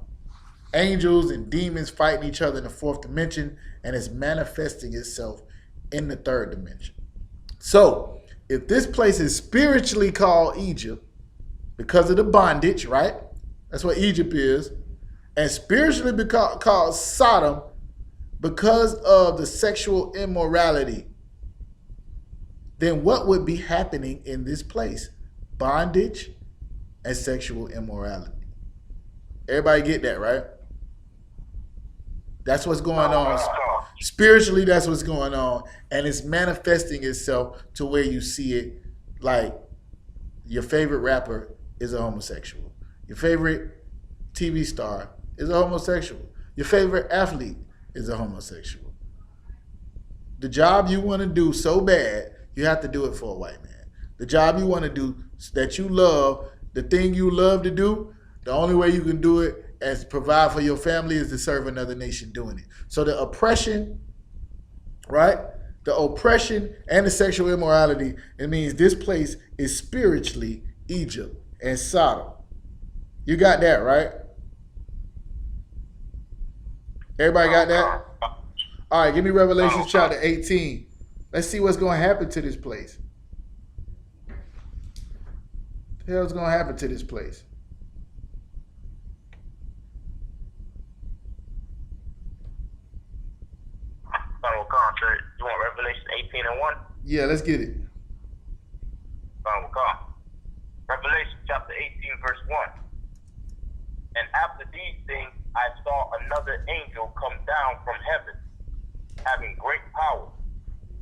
angels and demons fighting each other in the fourth dimension, and it's manifesting itself in the third dimension. So, if this place is spiritually called Egypt because of the bondage, right? That's what Egypt is. And spiritually called Sodom because of the sexual immorality, then what would be happening in this place? Bondage and sexual immorality. Everybody get that, right? That's what's going on. Spiritually, that's what's going on. And it's manifesting itself to where you see it, like your favorite rapper is a homosexual. Your favorite TV star is a homosexual. Your favorite athlete is a homosexual. The job you want to do so bad, you have to do it for a white man. The job you want to do that you love, the thing you love to do, the only way you can do it and provide for your family is to serve another nation doing it. So the oppression, right? The oppression and the sexual immorality, it means this place is spiritually Egypt and Sodom. You got that, right? Everybody got that? All right, give me Revelation chapter 18. Let's see what's going to happen to this place. What the hell's going to happen to this place? You want Revelation 18 and 1? Yeah, let's get it. Revelation chapter 18, verse 1. And after these things, I saw another angel come down from heaven, having great power,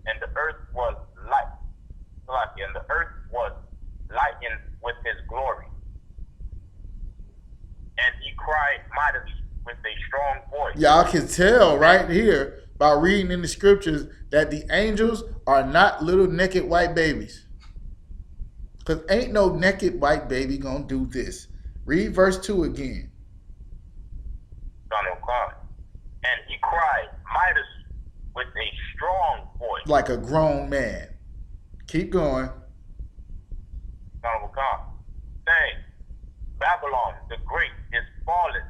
and the earth was lightened with his glory. And he cried mightily with a strong voice. Y'all can tell right here by reading in the scriptures that the angels are not little naked white babies. Because ain't no naked white baby gonna do this. Read verse 2 again. And he cried mightily with a strong voice. Like a grown man. Keep going. Saying, Babylon the Great is fallen,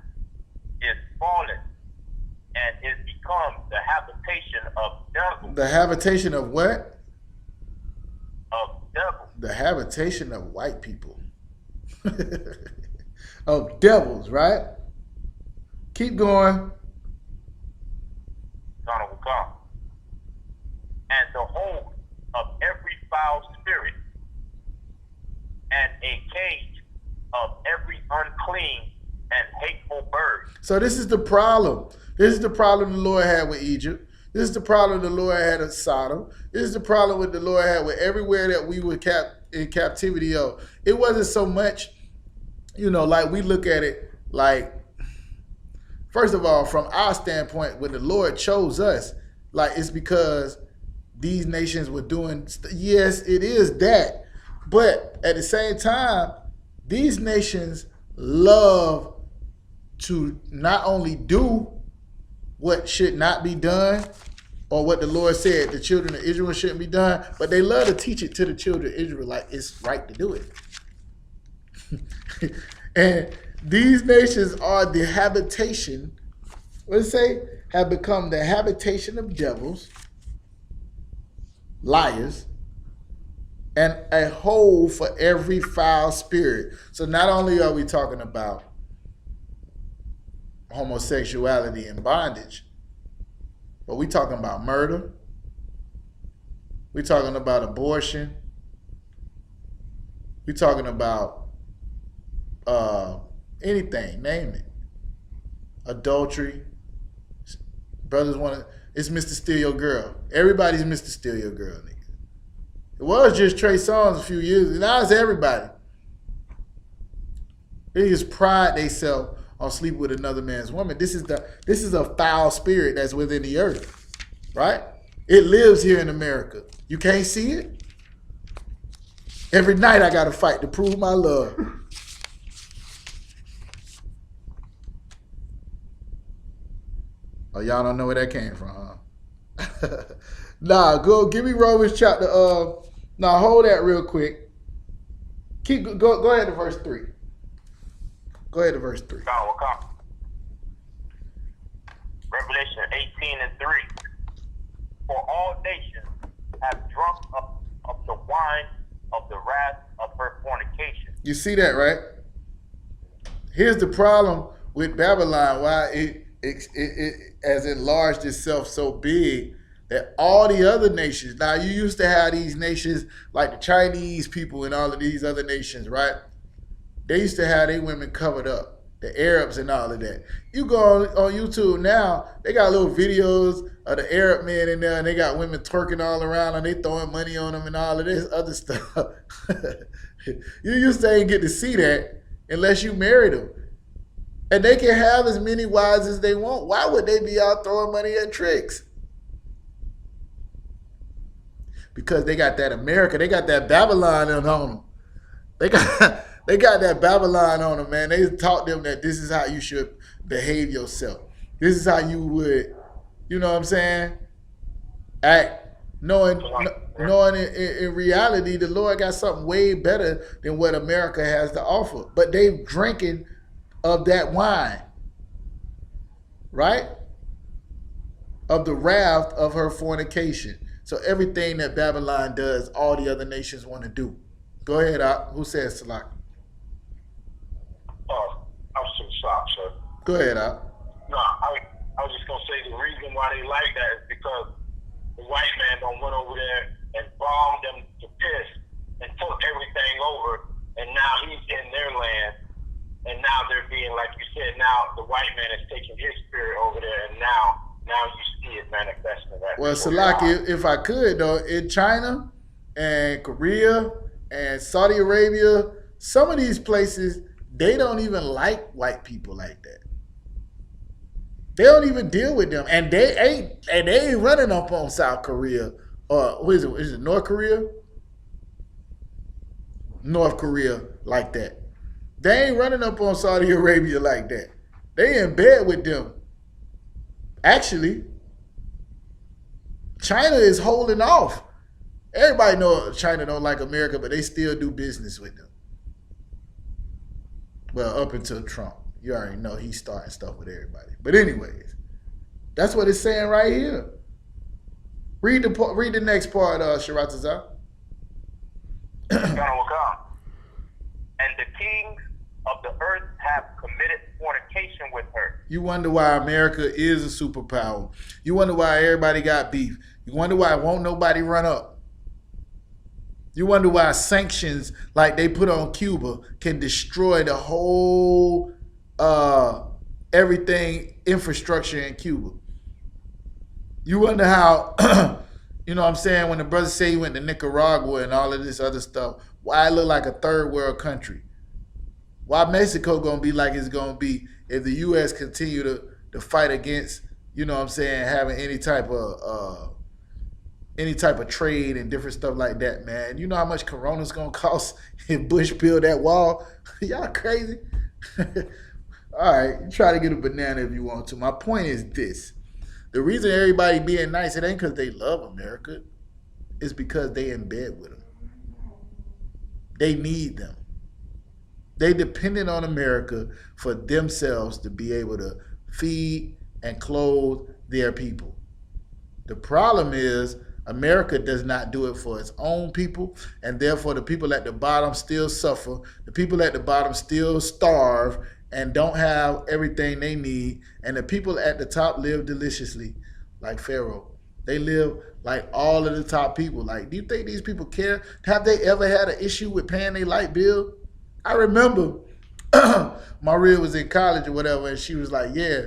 and is become the habitation of devils. The habitation of what? Of devils. The habitation of white people. Of devils, right? Keep going. And the hold of every foul spirit, and a cage of every unclean and hateful bird. So this is the problem. This is the problem the Lord had with Egypt. This is the problem the Lord had with Sodom. This is the problem with the Lord had with everywhere that we were in captivity of. It wasn't so much, like we look at it like, first of all, from our standpoint, when the Lord chose us, like it's because these nations were doing, yes, it is that. But at the same time, these nations love to not only do what should not be done, or what the Lord said the children of Israel shouldn't be done, but they love to teach it to the children of Israel like it's right to do it. And these nations are the habitation, what does it say? Have become the habitation of devils, liars, and a hole for every foul spirit. So not only are we talking about homosexuality and bondage, but we're talking about murder. We're talking about abortion. We're talking about anything, name it. Adultery. Brothers want to, it's Mr. Steal Your Girl. Everybody's Mr. Steal Your Girl, nigga. It was just Trey Songz a few years ago. Now it's everybody. They just pride themselves on sleeping with another man's woman. This is a foul spirit that's within the earth, right? It lives here in America. You can't see it? Every night I got to fight to prove my love. Oh, y'all don't know where that came from, huh? Nah, go give me Romans chapter. Nah, hold that real quick. Go ahead to verse 3. Go ahead to verse 3. Revelation 18:3. For all nations have drunk of the wine of the wrath of her fornication. You see that, right? Here's the problem with Babylon, why it has enlarged itself so big that all the other nations, now you used to have these nations like the Chinese people and all of these other nations, right? They used to have their women covered up, the Arabs and all of that. You go on YouTube now, they got little videos of the Arab men in there, and they got women twerking all around, and they throwing money on them and all of this other stuff. You used to ain't get to see that unless you married them. And they can have as many wives as they want. Why would they be out throwing money at tricks? Because they got that America, they got that Babylon on them. They got that Babylon on them, man. They taught them that this is how you should behave yourself. This is how you would, you know what I'm saying, act. Knowing in reality, the Lord got something way better than what America has to offer. But they drinking of that wine, right? Of the wrath of her fornication. So everything that Babylon does, all the other nations want to do. Go ahead, Op. Who says Salak? I'm so shocked, sir. Go ahead, Op. No, I was just gonna say the reason why they like that is because the white man done went over there and bombed them to piss and took everything over, and now he's in their land, and now they're being, like you said, now the white man is taking his spirit over there, and now you see it manifesting that. Well, Salaki, if I could though, in China and Korea and Saudi Arabia, some of these places, they don't even like white people like that. They don't even deal with them, and they ain't running up on South Korea or what is it? Is it North Korea? North Korea like that. They ain't running up on Saudi Arabia like that. They in bed with them. Actually, China is holding off. Everybody knows China don't like America, but they still do business with them. Well, up until Trump. You already know he's starting stuff with everybody. But anyways, that's what it's saying right here. Read the next part, Sharatazar. And the kings of the earth have committed fornication with her. You wonder why America is a superpower. You wonder why everybody got beef. You wonder why won't nobody run up. You wonder why sanctions like they put on Cuba can destroy the whole everything infrastructure in Cuba. You wonder how, you know what I'm saying, when the brothers say he went to Nicaragua and all of this other stuff, why it look like a third world country? Why Mexico gonna be like it's gonna be if the U.S. continue to fight against, you know what I'm saying, having any type of trade and different stuff like that, man. You know how much Corona's gonna cost if Bush build that wall? Y'all crazy? All right, you try to get a banana if you want to. My point is this. The reason everybody being nice, it ain't because they love America. It's because they in bed with them. They need them. They dependent on America for themselves to be able to feed and clothe their people. The problem is America does not do it for its own people, and therefore the people at the bottom still suffer. The people at the bottom still starve and don't have everything they need, and the people at the top live deliciously like Pharaoh. They live like all of the top people. Like, do you think these people care? Have they ever had an issue with paying their light bill? I remember Maria was in college or whatever, and she was like, yeah,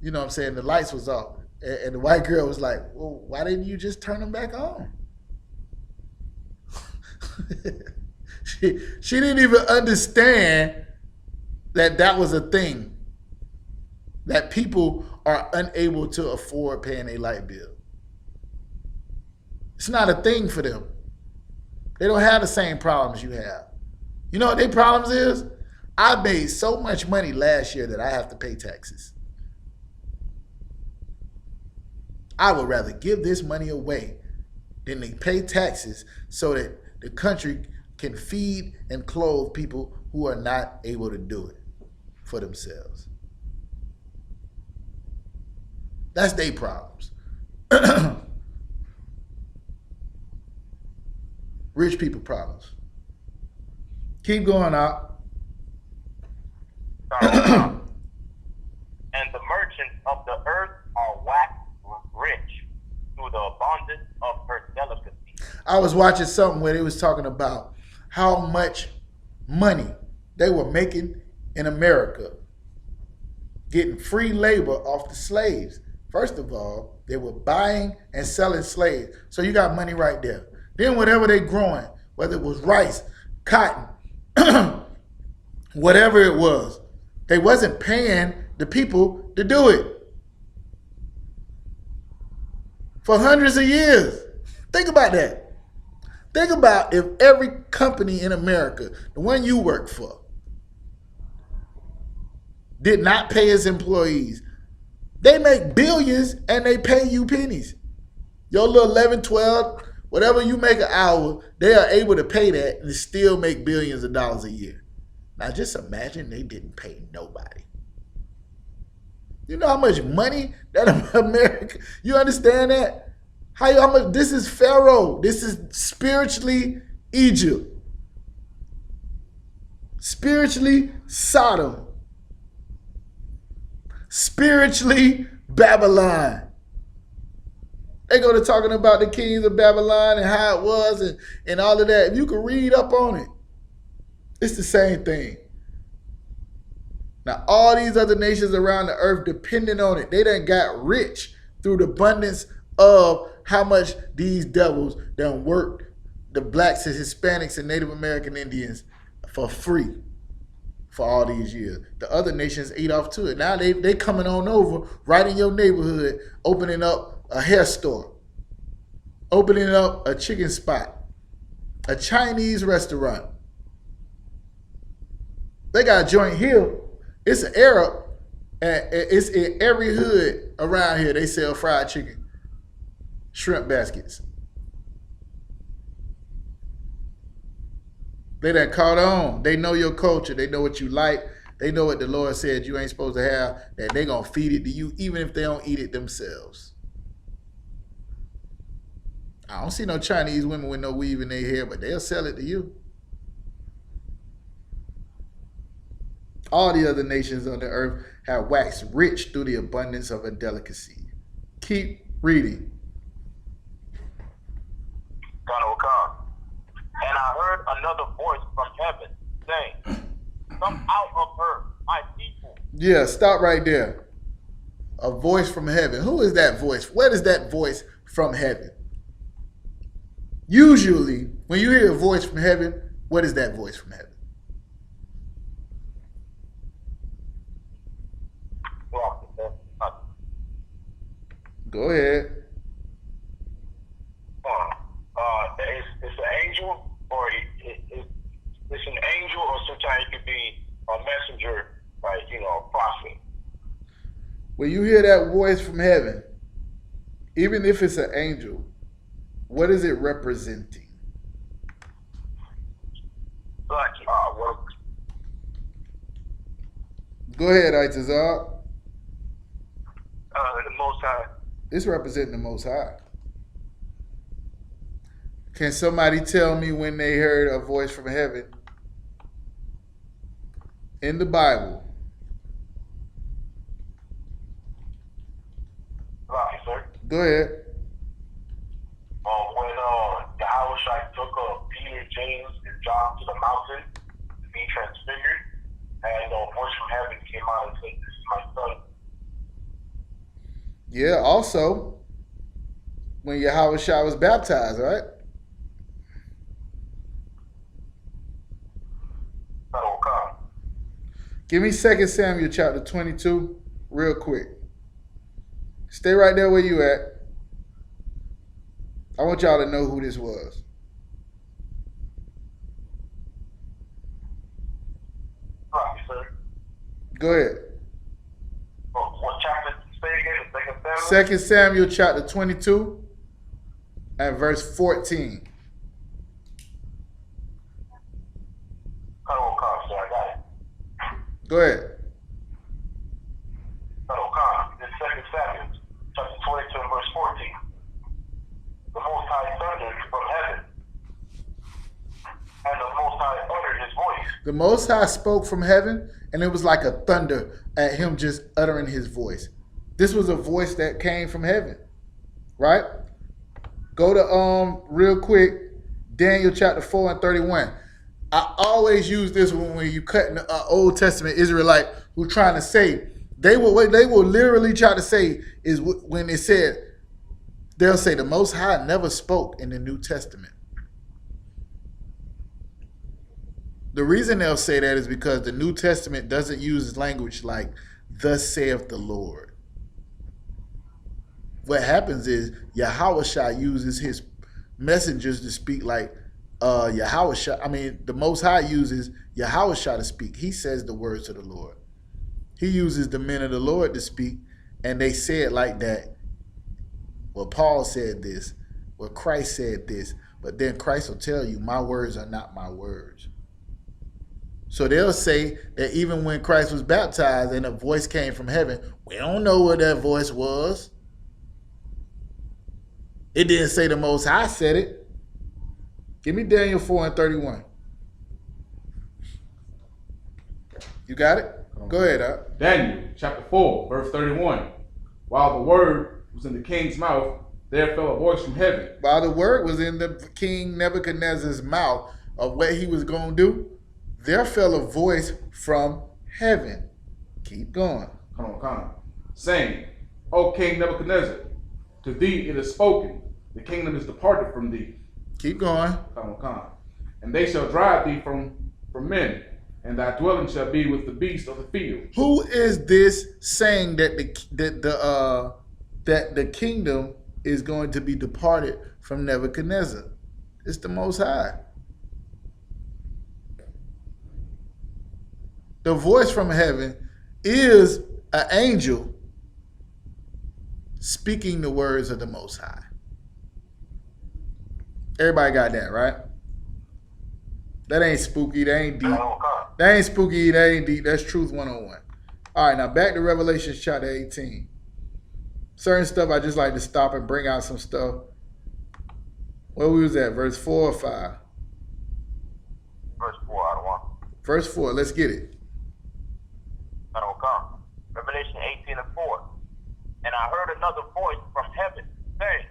you know what I'm saying, the lights was off. And the white girl was like, well, why didn't you just turn them back on? she didn't even understand that that was a thing, that people are unable to afford paying a light bill. It's not a thing for them. They don't have the same problems you have. You know what their problems is? I made so much money last year that I have to pay taxes. I would rather give this money away than to pay taxes so that the country can feed and clothe people who are not able to do it for themselves. That's their problems. Rich people problems. Keep going out. And the merchants of the earth are waxed rich through the abundance of her delicacy. I was watching something where they was talking about how much money they were making in America, getting free labor off the slaves. First of all, they were buying and selling slaves. So you got money right there. Then whatever they growing, whether it was rice, cotton, whatever it was, they wasn't paying the people to do it for hundreds of years. Think about that. Think about if every company in America, the one you work for, did not pay its employees. They make billions and they pay you pennies. Your little 11, 12, whatever you make an hour, they are able to pay that and still make billions of dollars a year. Now just imagine they didn't pay nobody. You know how much money that America, you understand that? How much, this is Pharaoh. This is spiritually Egypt. Spiritually Sodom. Spiritually Babylon. They go to talking about the kings of Babylon and how it was and all of that. If you can read up on it, it's the same thing. Now, all these other nations around the earth depending on it, they done got rich through the abundance of how much these devils done worked the blacks and Hispanics and Native American Indians for free for all these years. The other nations ate off to it. Now they coming on over right in your neighborhood, opening up a hair store, opening up a chicken spot, a Chinese restaurant. They got a joint here. It's an Arab, and it's in every hood around here. They sell fried chicken, shrimp baskets. They done caught on. They know your culture. They know what you like. They know what the Lord said you ain't supposed to have, that they going to feed it to you even if they don't eat it themselves. I don't see no Chinese women with no weave in their hair, but they'll sell it to you. All the other nations on the earth have waxed rich through the abundance of a delicacy. Keep reading. And I heard another voice from heaven saying, "Come out of her, my people." Yeah, stop right there. A voice from heaven. Who is that voice? Where is that voice from heaven? Usually, when you hear a voice from heaven, what is that voice from heaven? Go ahead. It's an angel, or it's an angel, or sometimes it could be a messenger, like, a prophet. When you hear that voice from heaven, even if it's an angel, what is it representing? Like, Go ahead, Itazar. The Most High. It's representing the Most High. Can somebody tell me when they heard a voice from heaven in the Bible? Right, sir. Go ahead. When Yahushua took Peter, James, and John to the mountain to be transfigured, And a voice from heaven came out and said, "This is my son." Yeah, also, when Yahweh Shah was baptized, right? That'll come. Give me 2 Samuel chapter 22 real quick. Stay right there where you at. I want y'all to know who this was. Right, sir. Go ahead. What chapter? Say again. The second Samuel. 2 Samuel chapter 22 and verse 14. That'll come, sir. I got it. Go ahead. That'll come. This 2 Samuel, chapter 22 and verse 14. The Most High thundered from heaven, and the Most High uttered his voice. The Most High spoke from heaven, and it was like a thunder at him just uttering his voice. This was a voice that came from heaven, right? Go to real quick, Daniel chapter 4 and 31. I always use this when you cut in the Old Testament Israelite who trying to say, they will literally try to say is when it said, they'll say the Most High never spoke in the New Testament. The reason they'll say that is because the New Testament doesn't use language like, thus saith the Lord. What happens is Yahweh Shah uses his messengers to speak like Yahweh Shah. I mean, the Most High uses Yahweh Shah to speak. He says the words of the Lord. He uses the men of the Lord to speak, and they say it like that. Well, Paul said this. Well, Christ said this. But then Christ will tell you, my words are not my words. So they'll say that even when Christ was baptized and a voice came from heaven, we don't know what that voice was. It didn't say the Most High said it. Give me Daniel 4 and 31. You got it? Go ahead, Daniel chapter 4, verse 31. While the word was in the king's mouth, there fell a voice from heaven. While the word was in the king Nebuchadnezzar's mouth of what he was going to do, there fell a voice from heaven. Keep going. Come on. Saying, O King Nebuchadnezzar, to thee it is spoken, the kingdom is departed from thee. Keep going. Come on. And they shall drive thee from men, and thy dwelling shall be with the beasts of the field. Who is this saying that the kingdom is going to be departed from Nebuchadnezzar? It's the Most High. The voice from heaven is an angel speaking the words of the Most High. Everybody got that, right? That ain't spooky. That ain't deep. That ain't spooky. That ain't deep. That's truth 101. All right, now back to Revelation chapter 18. Certain stuff I just like to stop and bring out some stuff. Where we was at? Verse 4 or 5? Verse 4 out of 1. Verse 4. Let's get it. That'll come. Revelation 18 and 4. And I heard another voice from heaven saying,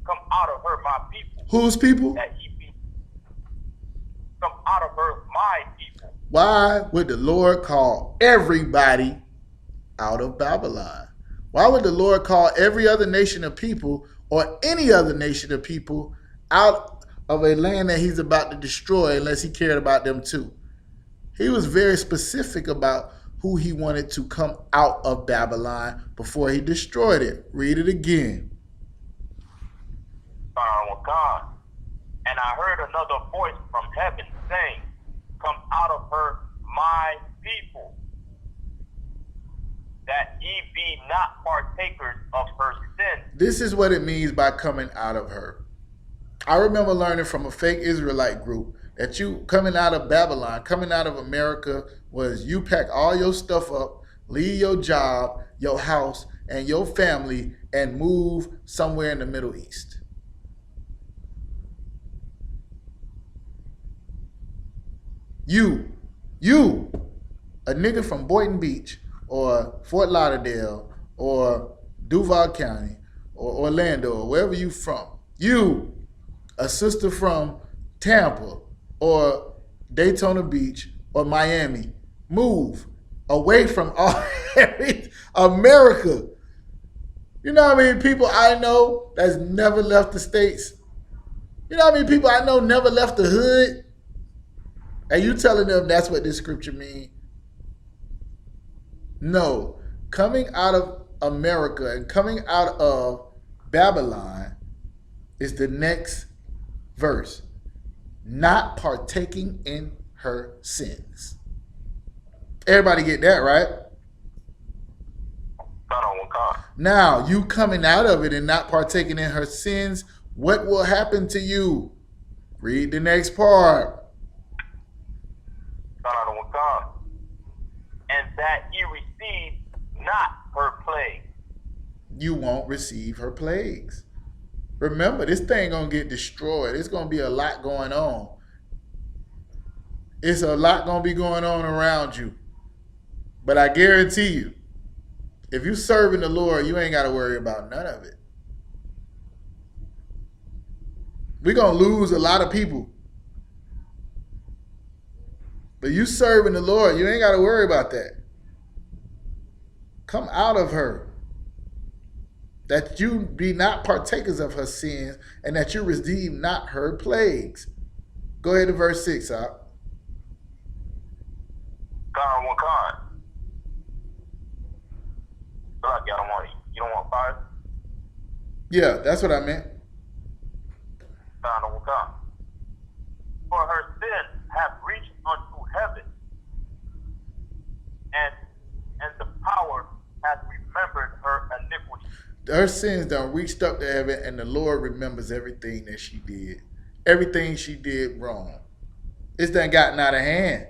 come out of her, my people. Whose people? That ye be. Come out of her, my people. Why would the Lord call everybody out of Babylon? Why would the Lord call every other nation of people or any other nation of people out of a land that he's about to destroy unless he cared about them too? He was very specific about who he wanted to come out of Babylon before he destroyed it. Read it again. God. And I heard another voice from heaven saying, come out of her, my people, that ye be not partakers of her sin. This is what it means by coming out of her. I remember learning from a fake Israelite group that you coming out of Babylon, coming out of America, was you pack all your stuff up, leave your job, your house, and your family, and move somewhere in the Middle East. You, a nigga from Boynton Beach or Fort Lauderdale or Duval County or Orlando or wherever you from. You, a sister from Tampa or Daytona Beach or Miami, move away from all America. You know how many people I know that's never left the States? You know how many people I know never left the hood? And you telling them that's what this scripture means? No. Coming out of America and coming out of Babylon is the next verse. Not partaking in her sins. Everybody get that, right? Now, you coming out of it and not partaking in her sins, what will happen to you? Read the next part. And that ye receive not her plague. You won't receive her plagues. Remember, this thing gonna get destroyed. It's gonna be a lot going on. It's a lot gonna be going on around you. But I guarantee you, if you serving the Lord, you ain't gotta worry about none of it. We're gonna lose a lot of people. But you serving the Lord, you ain't got to worry about that. Come out of her. That you be not partakers of her sins, and that you receive not her plagues. Go ahead to verse 6, out. You don't want 5? Yeah, that's what I meant. For her sins have reached unto heaven, and the power hath remembered her iniquity. Her sins done reached up to heaven, and the Lord remembers everything that she did. Everything she did wrong. It's done gotten out of hand.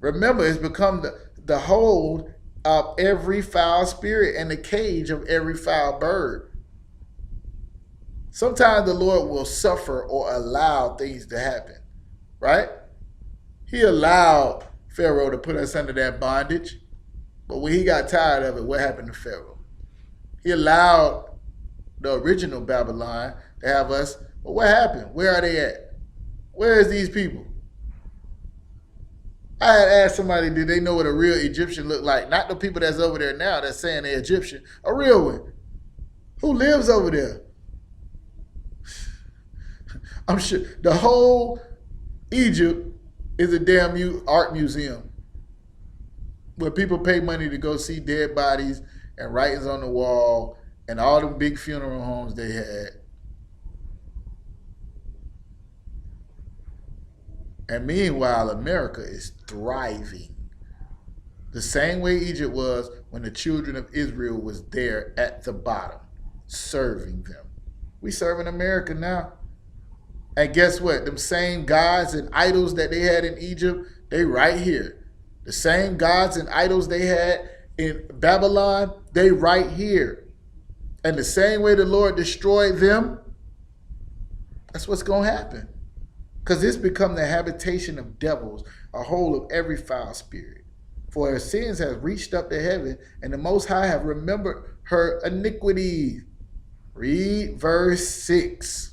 Remember, it's become the hold of every foul spirit and the cage of every foul bird. Sometimes the Lord will suffer or allow things to happen, right? He allowed Pharaoh to put us under that bondage, but when he got tired of it, what happened to Pharaoh? He allowed the original Babylon to have us, but what happened? Where are they at? Where is these people? I had asked somebody, did they know what a real Egyptian looked like? Not the people that's over there now that's saying they're Egyptian. A real one. Who lives over there? I'm sure the whole Egypt is a damn art museum where people pay money to go see dead bodies and writings on the wall and all the big funeral homes they had. And meanwhile, America is thriving. The same way Egypt was when the children of Israel was there at the bottom, serving them. We serving America now. And guess what? Them same gods and idols that they had in Egypt, they right here. The same gods and idols they had in Babylon, they right here. And the same way the Lord destroyed them, that's what's going to happen. Because it's become the habitation of devils, a hold of every foul spirit. For her sins have reached up to heaven, and the Most High have remembered her iniquity. Read verse 6.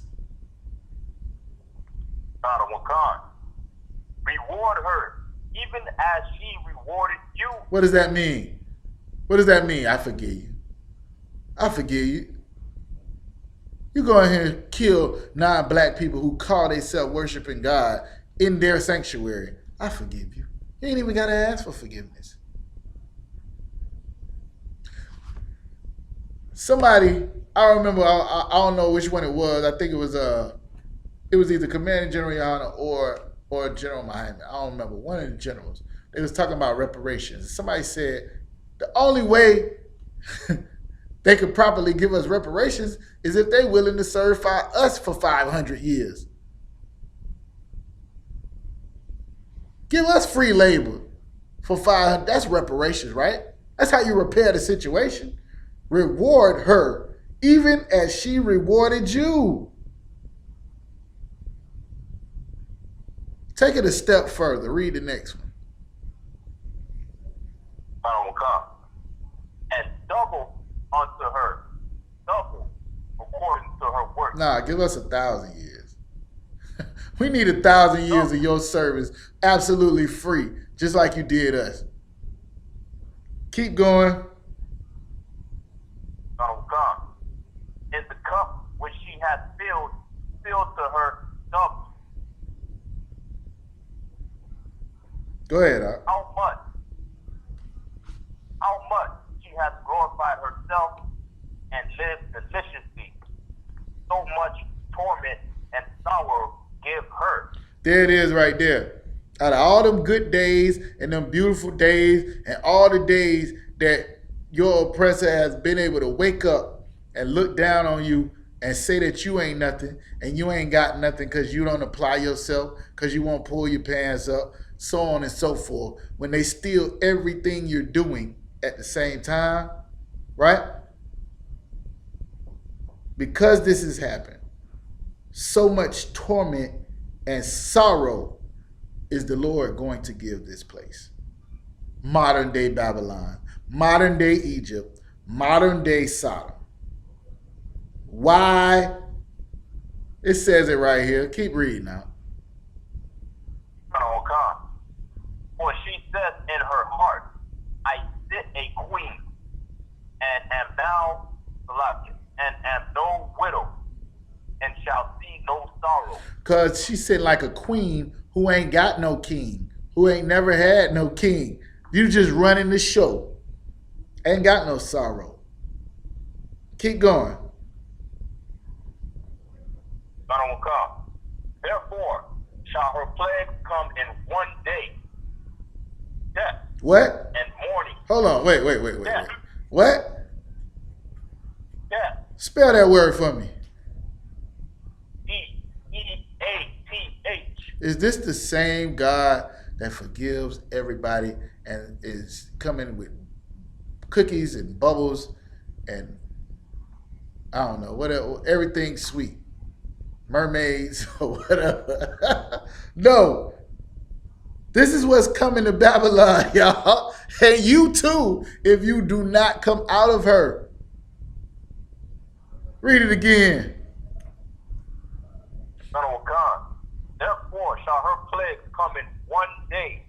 Reward her, even as she rewarded you. What does that mean? What does that mean? I forgive you. I forgive you. You go ahead and kill non-black people who call themselves worshiping God in their sanctuary. I forgive you. You ain't even got to ask for forgiveness. Somebody, I remember, I don't know which one it was. I think it was either Commanding General Yana or General Muhammad. I don't remember. One of the generals. They was talking about reparations. Somebody said the only way they could properly give us reparations is if they're willing to serve us for 500 years. Give us free labor for 500. That's reparations, right? That's how you repair the situation. Reward her, even as she rewarded you. Take it a step further. Read the next one. And double unto her, double according to her work. Nah, give us 1,000 years. We need 1,000 years of your service absolutely free, just like you did us. Keep going. Oh God. Is the cup which she hath filled to her double? Go ahead, Doc. How much she hath glorified herself and lived deliciously, so much torment and sorrow give her. There it is right there. Out of all them good days and them beautiful days and all the days that your oppressor has been able to wake up and look down on you and say that you ain't nothing and you ain't got nothing because you don't apply yourself, because you won't pull your pants up, so on and so forth, when they steal everything you're doing at the same time, right? Because this has happened, so much torment and sorrow is the Lord going to give this place. Modern day Babylon, modern day Egypt, modern day Sodom. Why? It says it right here. Keep reading now. Oh God. For she says in her heart, I sit a queen, and am now beloved, and am no widow, and shall see no sorrow. Because she sit like a queen who ain't got no king, who ain't never had no king. You just running the show. Ain't got no sorrow. Keep going. Oh God. Therefore shall her plague come in one day. Death. What? And mourning. Hold on. Wait. Death. What? Death. Spell that word for me. D-E-A-T-H. Is this the same God that forgives everybody and is coming with cookies and bubbles and I don't know, whatever, everything sweet? Mermaids or whatever. No. This is what's coming to Babylon, y'all. And you too, if you do not come out of her. Read it again. Son of God. Therefore shall her plagues come in one day.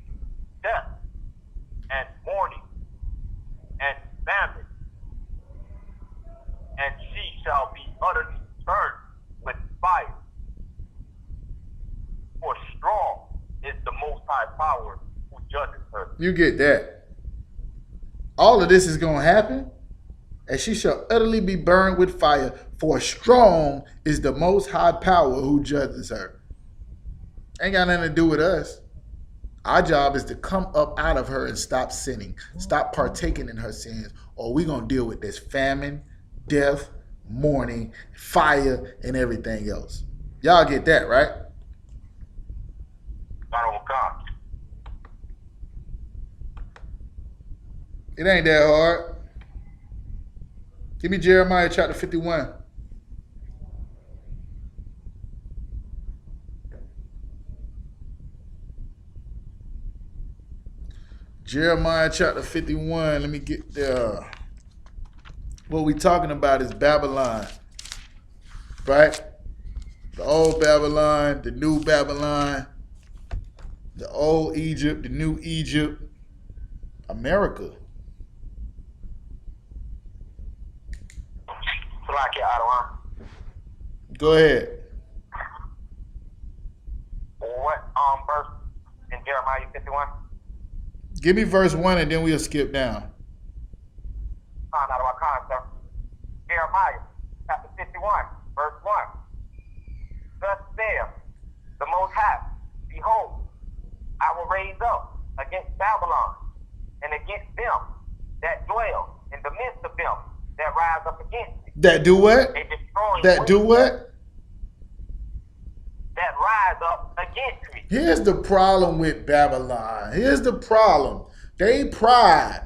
Death and mourning and famine. And she shall be utterly burned with fire. For strong is the Most High Power who judges her. You get that. All of this is going to happen, and she shall utterly be burned with fire, for strong is the Most High Power who judges her. Ain't got nothing to do with us. Our job is to come up out of her and stop sinning, stop partaking in her sins, or we're going to deal with this famine, death, mourning, fire, and everything else. Y'all get that, right? God. It ain't that hard. Give me Jeremiah chapter 51. Jeremiah chapter 51. Let me get there. What we talking about is Babylon, right? The old Babylon, the new Babylon, the old Egypt, the new Egypt, America. Go ahead. What verse in Jeremiah 51? Give me verse 1 and then we'll skip down. Jeremiah chapter 51, verse 1. Thus saith the Most High, behold, I will raise up against Babylon and against them that dwell in the midst of them that rise up against it. That do what? A destroying That do wind what? that rise up against me. Here's the problem with Babylon. Here's the problem. They pride.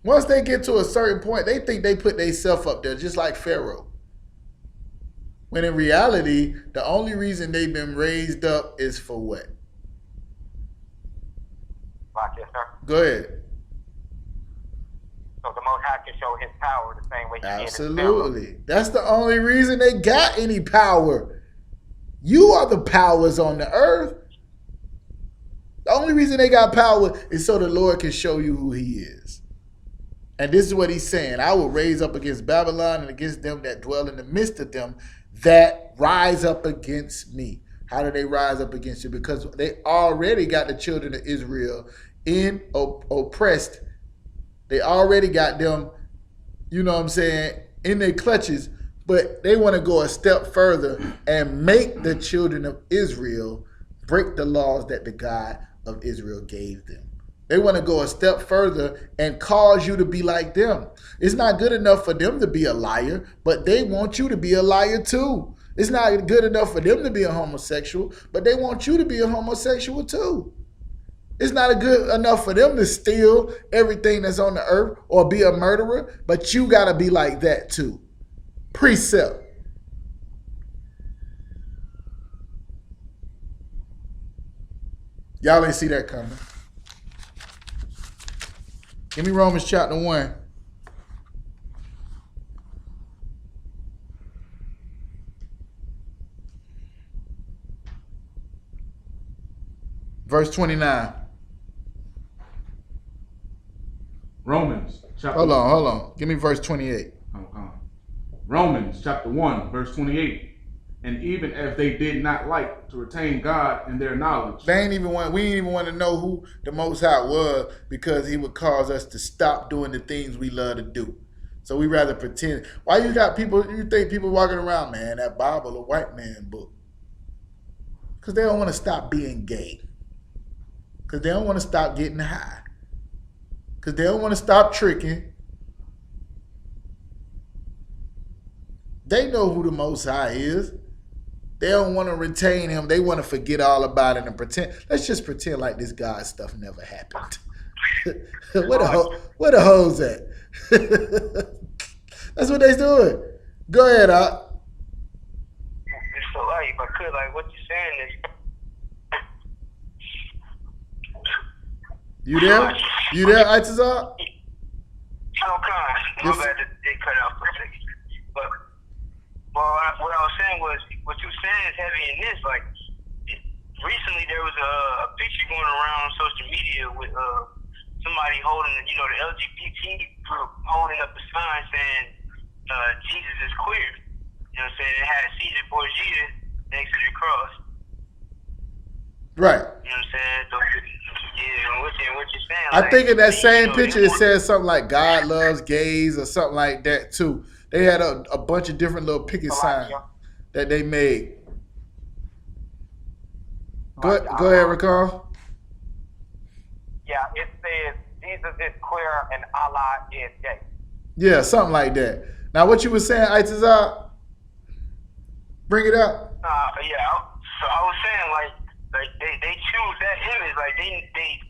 Once they get to a certain point, they think they put themselves up there just like Pharaoh. When in reality, the only reason they've been raised up is for what? Yes, sir. Go ahead. So the Most High can show his power the same way he did his Absolutely. That's the only reason they got any power. You are the powers on the earth. The only reason they got power is so the Lord can show you who he is. And this is what he's saying. I will raise up against Babylon and against them that dwell in the midst of them that rise up against me. How do they rise up against you? Because they already got the children of Israel oppressed. They already got them, you know what I'm saying, in their clutches. But they want to go a step further and make the children of Israel break the laws that the God of Israel gave them. They want to go a step further and cause you to be like them. It's not good enough for them to be a liar, but they want you to be a liar too. It's not good enough for them to be a homosexual, but they want you to be a homosexual too. It's not good enough for them to steal everything that's on the earth or be a murderer, but you got to be like that too. Precept. Y'all ain't see that coming. Give me Romans chapter 1. Verse 29. Romans chapter Hold on. Give me verse 28. Romans chapter 1, verse 28. And even as they did not like to retain God in their knowledge. We ain't even want to know who the Most High was, because he would cause us to stop doing the things we love to do. So we rather pretend. Why you think people walking around, man, that Bible a white man book? Because they don't want to stop being gay. Because they don't want to stop getting high. Because they don't want to stop tricking. They know who the Most High is. They don't want to retain him. They want to forget all about it and pretend. Let's just pretend like this God stuff never happened. Where the hoes at? That's what they doing. Go ahead, Op. So, if I could, what you're saying is, you there? You there, Itazar? my bad, they cut out for a second. But what I was saying was, what you saying is heavy in this. Recently there was a picture going around social media with somebody holding, the LGBT group holding up a sign saying Jesus is queer. You know what I'm saying? It had Caesar Borgia next to the cross. Right. You know what I'm saying? So, yeah, what you're saying. I think in that same picture it says something like God loves gays or something like that too. They had a bunch of different little picket signs that they made. Go ahead, Ricardo. Yeah, it says Jesus is queer and Allah is gay. Yeah, something like that. Now, what you were saying, Itazar, bring it up. Yeah. So I was saying, they choose that image.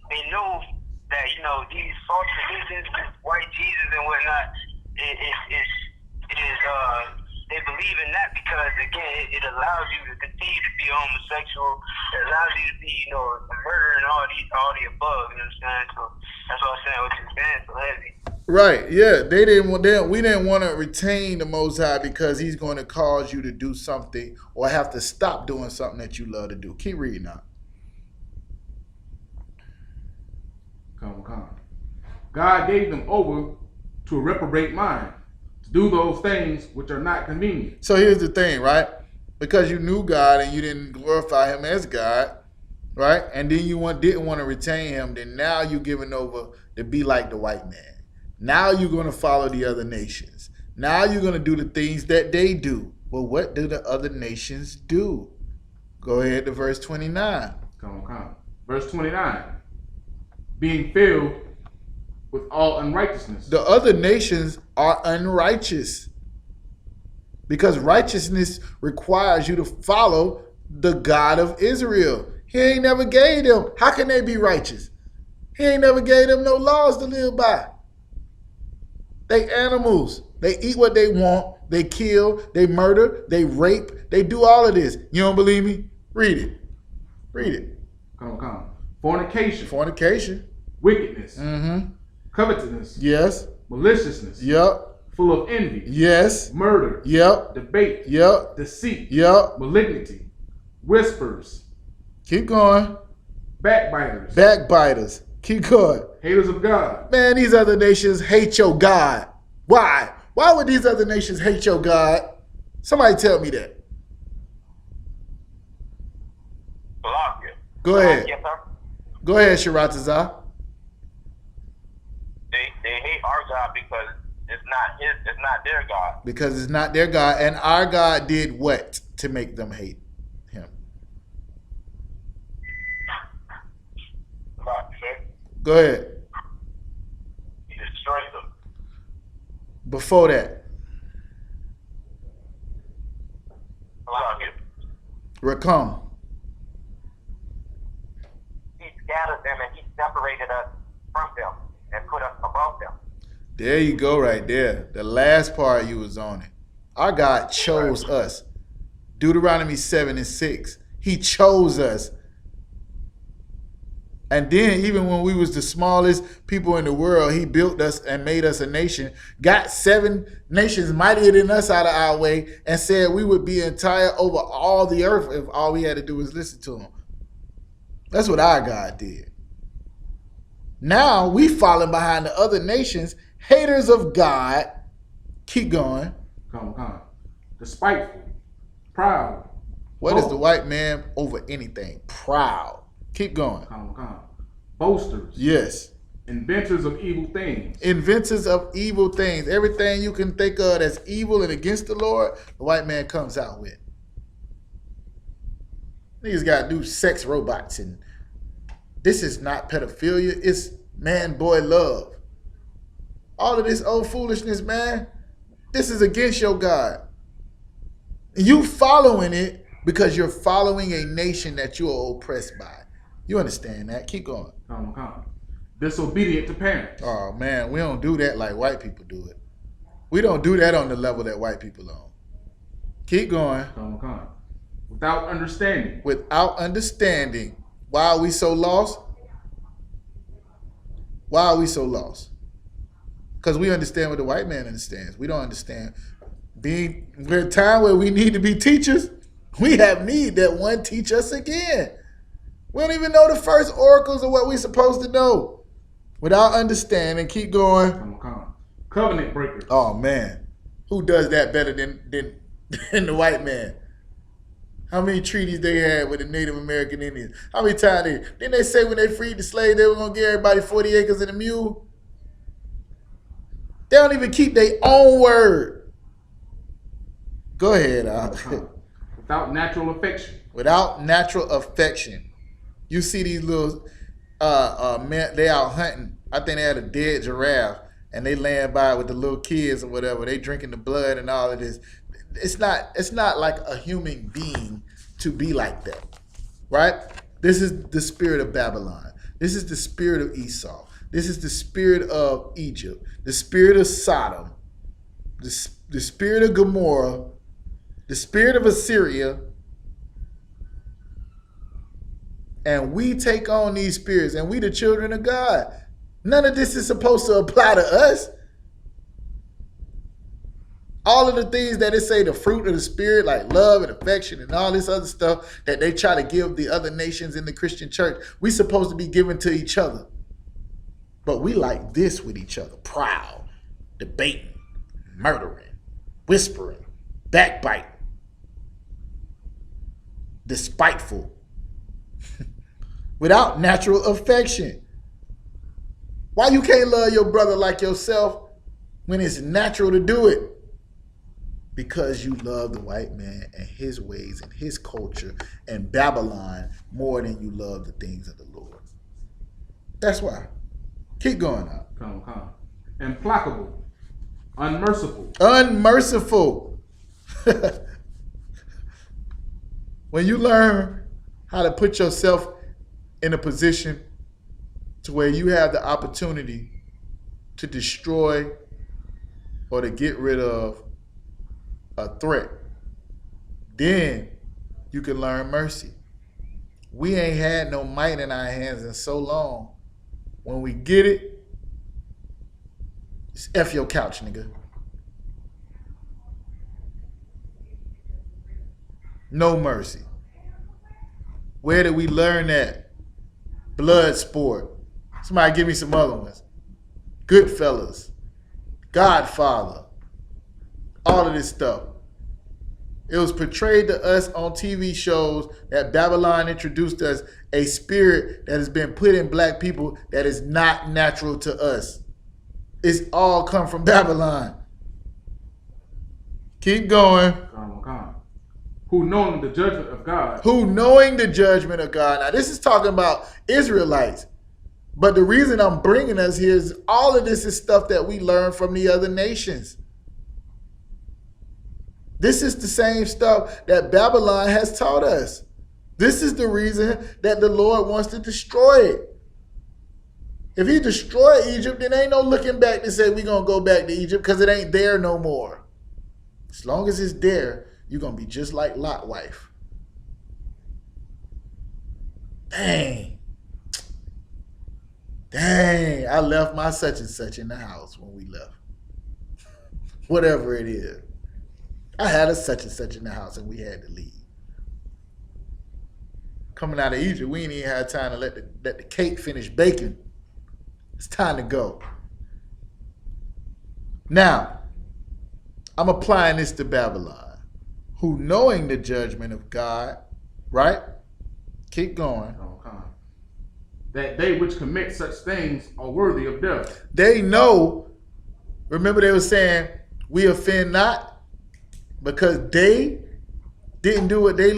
They know that these false religions, white Jesus and whatnot, they believe in that because, again, it allows you to continue to be homosexual. It allows you to be, a murderer and all the above. You know what I'm saying? So that's what I'm saying. What you're saying so heavy. Right. Yeah. We didn't want to retain the Most High because he's going to cause you to do something or have to stop doing something that you love to do. Keep reading now. Come. God gave them over to a reprobate mind, to do those things which are not convenient. So here's the thing, right? Because you knew God and you didn't glorify him as God, right? And then you didn't want to retain him. Then now you're giving over to be like the white man. Now you're going to follow the other nations. Now you're going to do the things that they do. Well, what do the other nations do? Go ahead to verse 29. Come. Verse 29. Being filled with all unrighteousness. The other nations are unrighteous because righteousness requires you to follow the God of Israel. He ain't never gave them. How can they be righteous? He ain't never gave them no laws to live by. They animals. They eat what they want. They kill. They murder. They rape. They do all of this. You don't believe me? Read it. Come. Fornication. Wickedness. Mm-hmm. Covetousness. Yes. Maliciousness. Yep. Full of envy. Yes. Murder. Yep. Debate. Yep. Deceit. Yep. Malignity. Whispers. Keep going. Backbiters. Keep going. Haters of God. Man, these other nations hate your God. Why? Why would these other nations hate your God? Somebody tell me that. Salakia. Go ahead. Yes, sir. Go ahead, Sharatazah. They hate our God because it's not their God. Because it's not their God. And our God did what to make them hate him? Right, sir. Go ahead. He destroyed them. Before that, Salakia. Rakam. He scattered them and he separated us from them and put us above them. There you go right there. The last part you was on it. Our God chose us. Deuteronomy 7 and 6. He chose us. And then even when we was the smallest people in the world, he built us and made us a nation, got 7 nations mightier than us out of our way, and said we would be entire over all the earth if all we had to do was listen to him. That's what our God did. Now we falling behind the other nations, haters of God. Keep going. Come. Despiteful. Proud. What is the white man over anything? Proud. Keep going. Come. Boasters. Yes. Inventors of evil things. Inventors of evil things. Everything you can think of that's evil and against the Lord, the white man comes out with. Niggas got to do sex robots, and this is not pedophilia. It's man-boy love. All of this old foolishness, man, this is against your God. And you following it because you're following a nation that you are oppressed by. You understand that? Keep going. Come. Disobedient to parents. Oh, man, we don't do that like white people do it. We don't do that on the level that white people on. Keep going. Come. Without understanding. Without understanding. Why are we so lost? Why are we so lost? Because we understand what the white man understands. We don't understand. We're a time where we need to be teachers. We have need that one teach us again. We don't even know the first oracles of what we're supposed to know. Without understanding, keep going. Come. Covenant breakers. Oh, man. Who does that better than the white man? How many treaties they had with the Native American Indians? How many times didn't they say when they freed the slaves they were going to give everybody 40 acres and a mule? They don't even keep their own word. Go ahead, Without natural affection. Without natural affection. You see these little men, they out hunting. I think they had a dead giraffe and they laying by with the little kids or whatever. They drinking the blood and all of this. It's not like a human being to be like that. Right? This is the spirit of Babylon. This is the spirit of Esau. This is the spirit of Egypt. The spirit of Sodom. The spirit of Gomorrah. The spirit of Assyria. And we take on these spirits, and we the children of God. None of this is supposed to apply to us. All of the things that it say, the fruit of the spirit, like love and affection and all this other stuff that they try to give the other nations in the Christian church, we supposed to be giving to each other. But we like this with each other. Proud, debating, murdering, whispering, backbiting, despiteful. Without natural affection. Why you can't love your brother like yourself when it's natural to do it? Because you love the white man and his ways and his culture and Babylon more than you love the things of the Lord. That's why. Keep going on. Come. Implacable. Unmerciful. Unmerciful. When you learn how to put yourself in a position to where you have the opportunity to destroy or to get rid of a threat, then you can learn mercy. We ain't had no might in our hands in so long. When we get it, it's F your couch, nigga. No mercy. Where did we learn that? Blood sport. Somebody give me some other ones. Goodfellas, Godfather, all of this stuff. It was portrayed to us on TV shows that Babylon introduced us a spirit that has been put in black people that is not natural to us. It's all come from Babylon. Keep going. Who knowing the judgment of God. Who knowing the judgment of God. Now this is talking about Israelites. But the reason I'm bringing us here is all of this is stuff that we learned from the other nations. This is the same stuff that Babylon has taught us. This is the reason that the Lord wants to destroy it. If he destroy Egypt, then ain't no looking back to say we're going to go back to Egypt because it ain't there no more. As long as it's there, you're going to be just like Lot's wife. Dang, I left my such and such in the house when we left. Whatever it is. I had a such and such in the house and we had to leave. Coming out of Egypt, we ain't even had time to let the cake finish baking. It's time to go. Now, I'm applying this to Babylon, who knowing the judgment of God, right? Keep going. That they which commit such things are worthy of death. They know, remember they were saying, we offend not, because they didn't do what they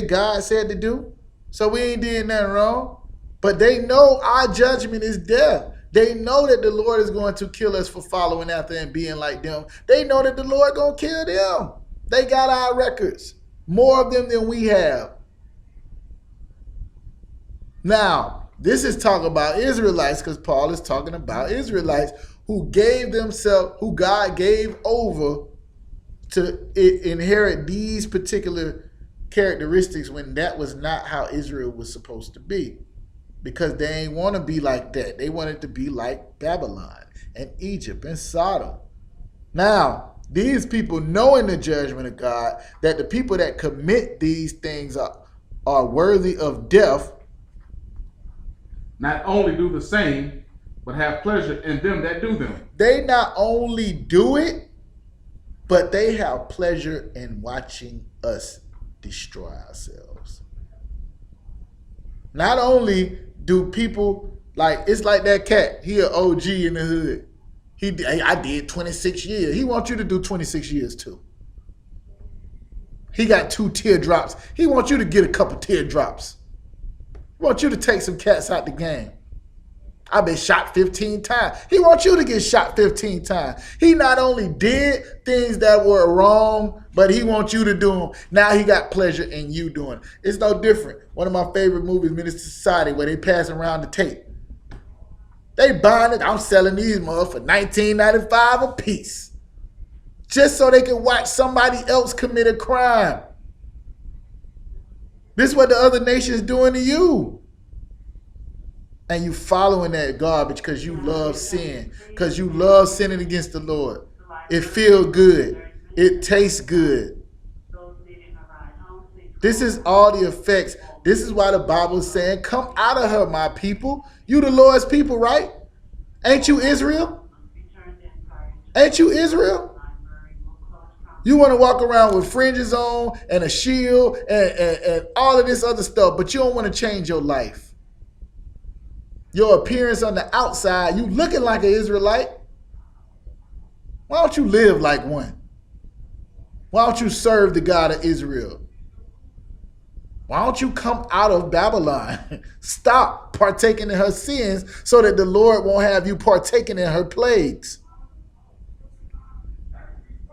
God said to do. So we ain't did nothing wrong. But they know our judgment is death. They know that the Lord is going to kill us for following after and being like them. They know that the Lord going to kill them. They got our records. More of them than we have. Now, this is talking about Israelites because Paul is talking about Israelites who gave themselves, who God gave over to inherit these particular characteristics when that was not how Israel was supposed to be. Because they ain't want to be like that. They wanted to be like Babylon and Egypt and Sodom. Now, these people knowing the judgment of God, that the people that commit these things are worthy of death. Not only do the same, but have pleasure in them that do them. They not only do it, but they have pleasure in watching us destroy ourselves. Not only do people, like, it's like that cat. He an OG in the hood. I did 26 years. He wants you to do 26 years too. He got 2 teardrops. He wants you to get a couple teardrops. He wants you to take some cats out the game. I've been shot 15 times. He wants you to get shot 15 times. He not only did things that were wrong, but he wants you to do them. Now he got pleasure in you doing it. It's no different. One of my favorite movies, Minister Society, where they pass around the tape. They buying it. I'm selling these mother for $19.95 a piece. Just so they can watch somebody else commit a crime. This is what the other nation's doing to you. And you following that garbage because you love sin. Because you love sinning against the Lord. It feels good. It tastes good. This is all the effects. This is why the Bible is saying, come out of her, my people. You the Lord's people, right? Ain't you Israel? Ain't you Israel? You want to walk around with fringes on and a shield and all of this other stuff, but you don't want to change your life. Your appearance on the outside, you looking like an Israelite. Why don't you live like one? Why don't you serve the God of Israel? Why don't you come out of Babylon? Stop partaking in her sins so that the Lord won't have you partaking in her plagues.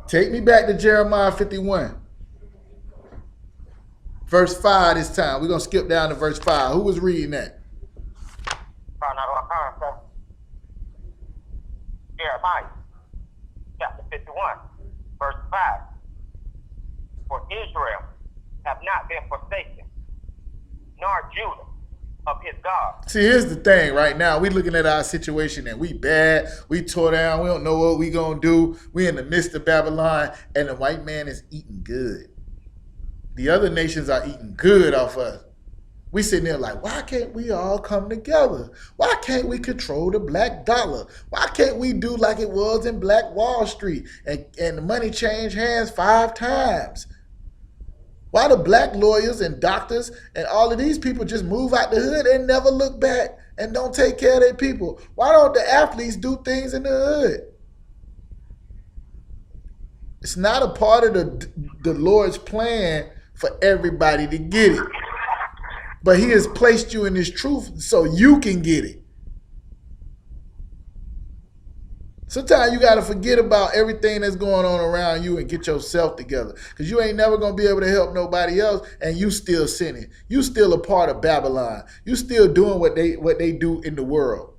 Take me back to Jeremiah 51. Verse 5 this time. We're going to skip down to verse 5. Who was reading that? Jeremiah, chapter 51, verse 5. For Israel have not been forsaken, nor Judah of his God. See, here's the thing right now. We looking at our situation and we bad. We tore down. We don't know what we going to do. We in the midst of Babylon and the white man is eating good. The other nations are eating good off us. We sitting there like, why can't we all come together? Why can't we control the black dollar? Why can't we do like it was in Black Wall Street and the money changed hands 5 times? Why do black lawyers and doctors and all of these people just move out the hood and never look back and don't take care of their people? Why don't the athletes do things in the hood? It's not a part of the Lord's plan for everybody to get it. But he has placed you in his truth so you can get it. Sometimes you got to forget about everything that's going on around you and get yourself together. Because you ain't never going to be able to help nobody else and you still sinning. You still a part of Babylon. You still doing what they do in the world.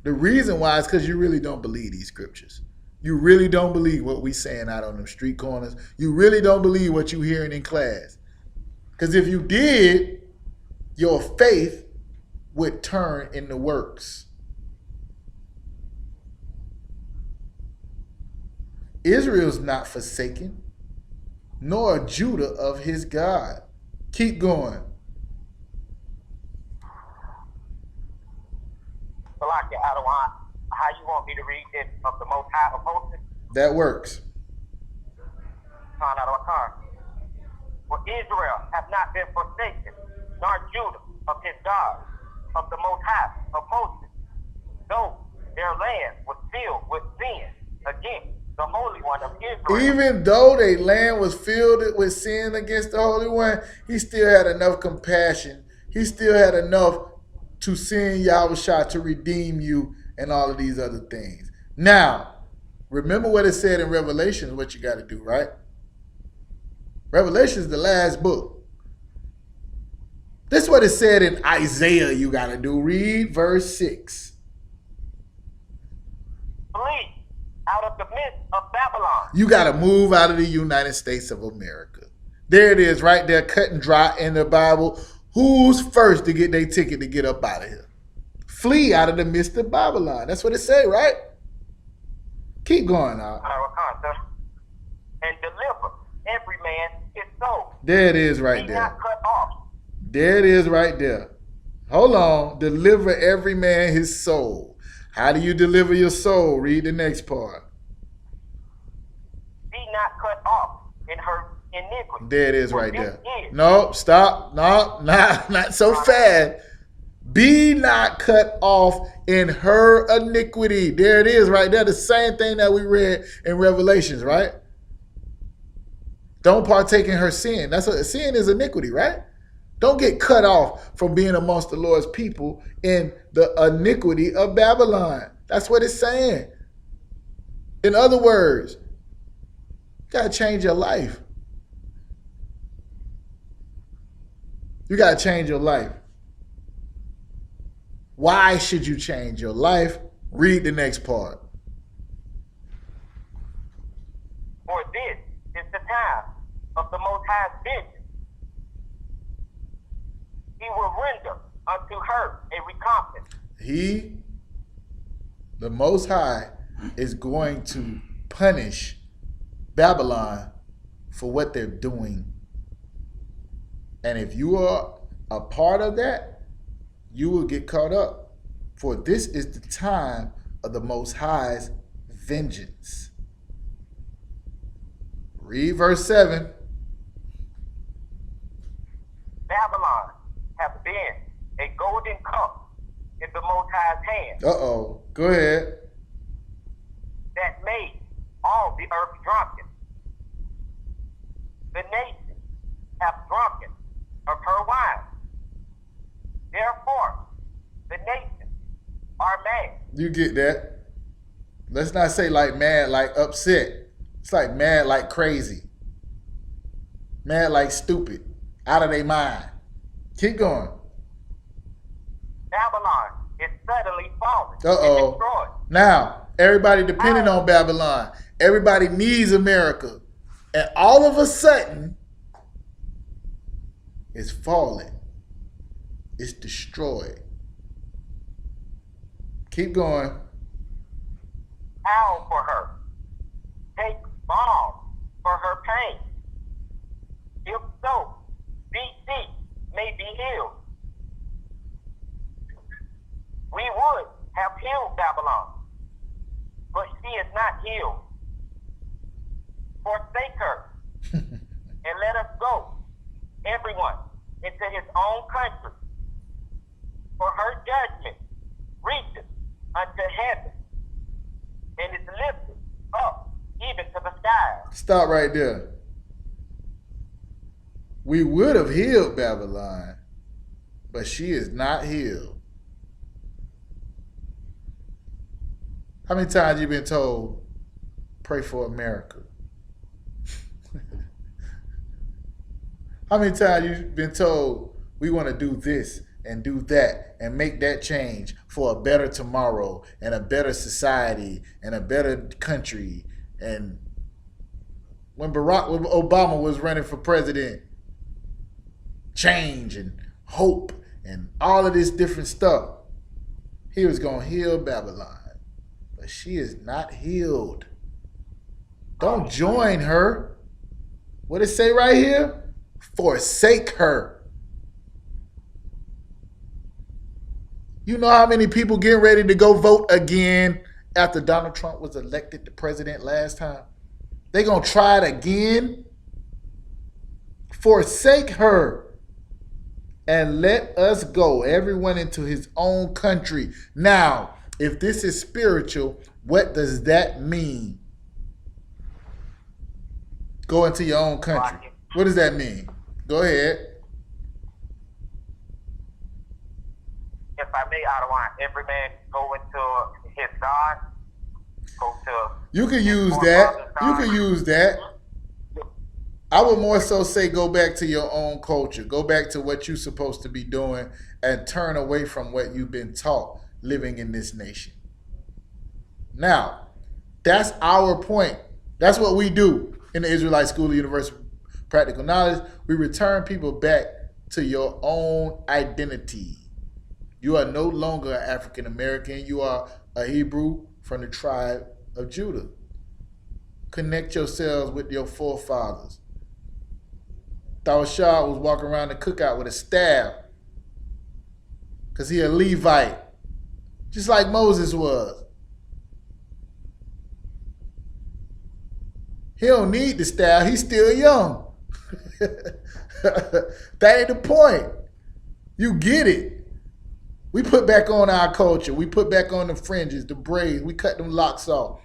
The reason why is because you really don't believe these scriptures. You really don't believe what we saying out on them street corners. You really don't believe what you hearing in class. Because if you did, your faith would turn into works. Israel's not forsaken, nor Judah of his God. Keep going. Salaki, how you want me to read this of the Most High opposing? That works. For Israel have not been forsaken, nor Judah of his God, of the Most High opposing, though their land was filled with sin against the Holy One of Israel. Even though their land was filled with sin against the Holy One, he still had enough compassion. He still had enough to send Yahushua to redeem you and all of these other things. Now, remember what it said in Revelation, what you got to do, right? Revelation is the last book. This is what it said in Isaiah you got to do. Read verse 6. Flee out of the midst of Babylon. You got to move out of the United States of America. There it is right there, cut and dry in the Bible. Who's first to get their ticket to get up out of here? Flee out of the midst of Babylon. That's what it say, right? Keep going now. And deliver every man his soul. There it is right Be there. not cut off. There it is right there. Hold on. Deliver every man his soul. How do you deliver your soul? Read the next part. Be not cut off in her iniquity. There it is right there. No, stop. No, not so fast. Be not cut off in her iniquity. There it is right there. The same thing that we read in Revelations, right? Don't partake in her sin. That's what sin is, iniquity, right? Don't get cut off from being amongst the Lord's people in the iniquity of Babylon. That's what it's saying. In other words, you got to change your life. You got to change your life. Why should you change your life? Read the next part. For this is the time of the Most High's vengeance. He will render unto her a recompense. He, the Most High, is going to punish Babylon for what they're doing. And if you are a part of that, you will get caught up. For this is the time of the Most High's vengeance. Read verse 7. Babylon hath been a golden cup in the Most High's hand. Uh-oh. Go ahead. That made all the earth drunken. The nations have drunken of her wine. Therefore, the nations are mad. You get that. Let's not say like mad, like upset. It's like mad, like crazy. Mad, like stupid. Out of their mind. Keep going. Babylon is suddenly fallen and Uh-oh. destroyed. Now, everybody depending on Babylon. Everybody needs America. And all of a sudden, it's falling. It's destroyed. Keep going. Howl for her. Take balm for her pain. If so, be not healed. Forsake her and let us go, everyone, into his own country. For her judgment reaches unto heaven and is lifted up even to the sky. Stop right there. We would have healed Babylon, but she is not healed. How many times you been told, pray for America? How many times you been told, we want to do this and do that and make that change for a better tomorrow and a better society and a better country? And when Obama was running for president, change and hope and all of this different stuff, he was going to heal Babylon. But she is not healed. Don't join her. What does it say right here? Forsake her. You know how many people getting ready to go vote again after Donald Trump was elected the president last time? They gonna try it again? Forsake her and let us go, everyone into his own country. Now, if this is spiritual, what does that mean? Go into your own country. What does that mean? Go ahead. If I may, I don't want every man go into his God. Go to. You can use that. You can use that. I would more so say go back to your own culture. Go back to what you're supposed to be doing and turn away from what you've been taught living in this nation. Now, that's our point. That's what we do in the Israelite School of Universal Practical Knowledge. We return people back to your own identity. You are no longer an African American. You are a Hebrew from the tribe of Judah. Connect yourselves with your forefathers. Thawashah was walking around the cookout with a staff because he a Levite, just like Moses was. He don't need the staff. He's still young. That ain't the point. You get it. We put back on our culture. We put back on the fringes, the braids. We cut them locks off.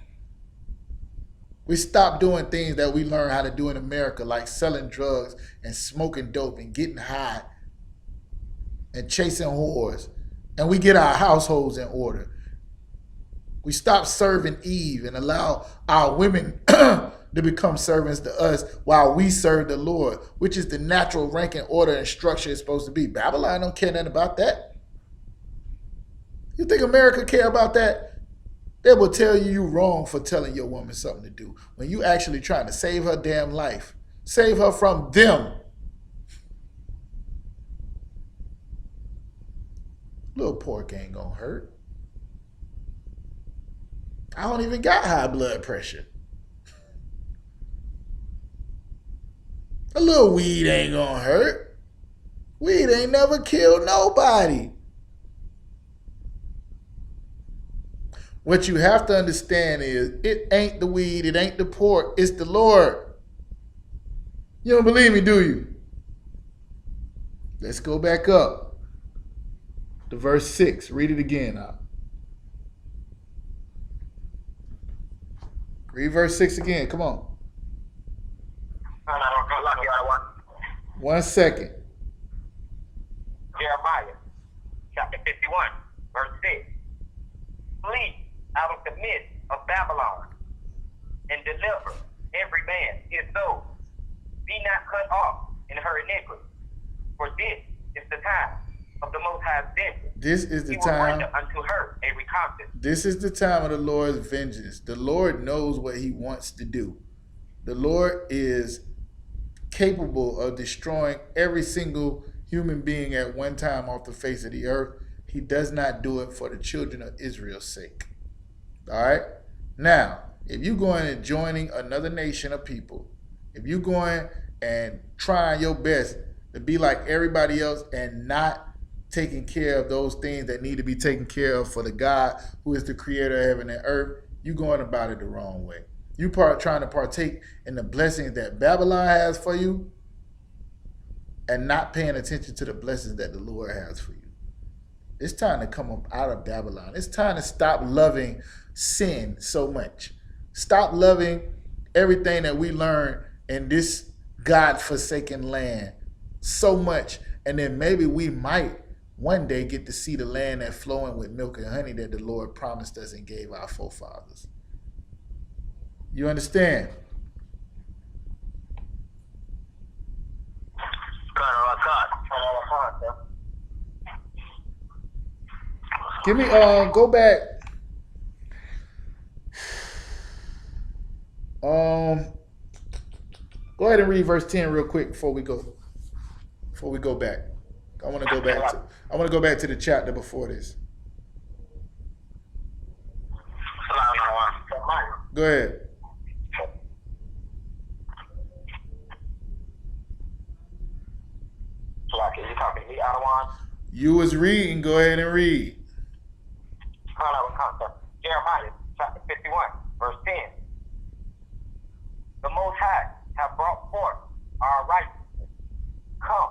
We stopped doing things that we learned how to do in America, like selling drugs and smoking dope and getting high and chasing whores. And we get our households in order. We stop serving Eve and allow our women to become servants to us while we serve the Lord, which is the natural rank and order and structure it's supposed to be. Babylon don't care nothing about that. You think America care about that? They will tell you you're wrong for telling your woman something to do when you actually trying to save her damn life. Save her from them. Little pork ain't gonna hurt. I don't even got high blood pressure. A little weed ain't gonna hurt. Weed ain't never killed nobody. What you have to understand is it ain't the weed, it ain't the pork, it's the Lord. You don't believe me, do you? Let's go back up to verse 6. Read it again. Read verse 6 again. Come on. 1 second. Jeremiah chapter 51, verse 6. Flee out of the midst of Babylon and deliver every man his soul. Be not cut off in her iniquity, for this is the time of the Most High's vengeance. This is the He will time. render unto her a recompense. This is the time of the Lord's vengeance. The Lord knows what he wants to do. The Lord is capable of destroying every single human being at one time off the face of the earth. He does not do it for the children of Israel's sake. All right? Now, if you're going and joining another nation of people, if you're going and trying your best to be like everybody else and not taking care of those things that need to be taken care of for the God who is the creator of heaven and earth, you going about it the wrong way. You trying to partake in the blessings that Babylon has for you and not paying attention to the blessings that the Lord has for you. It's time to come up out of Babylon. It's time to stop loving sin so much. Stop loving everything that we learn in this God-forsaken land so much. And then maybe we might one day get to see the land that's flowing with milk and honey that the Lord promised us and gave our forefathers. You understand? Give me, go back. Go ahead and read verse 10 real quick before we go back. I want to go back to the chapter before this. Go ahead. You talking to me, Adawan? You was reading. Go ahead and read. Jeremiah chapter 51, verse 10. The Most High have brought forth our righteousness. Come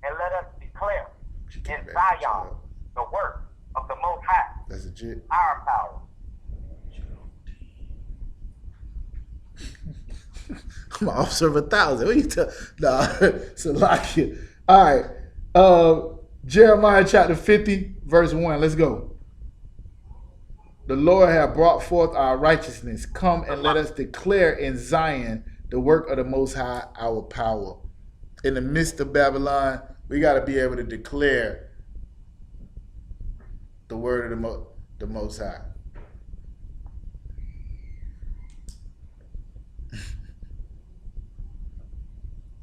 and let us declare in Zion the work of the Most High. That's legit. Our power. I'm an officer of 1,000. What you tell? Nah, Salakia. All right. Jeremiah chapter 50, verse 1. Let's go. The Lord hath brought forth our righteousness. Come and let us declare in Zion the work of the Most High, our power. In the midst of Babylon, we got to be able to declare the word of the Most High.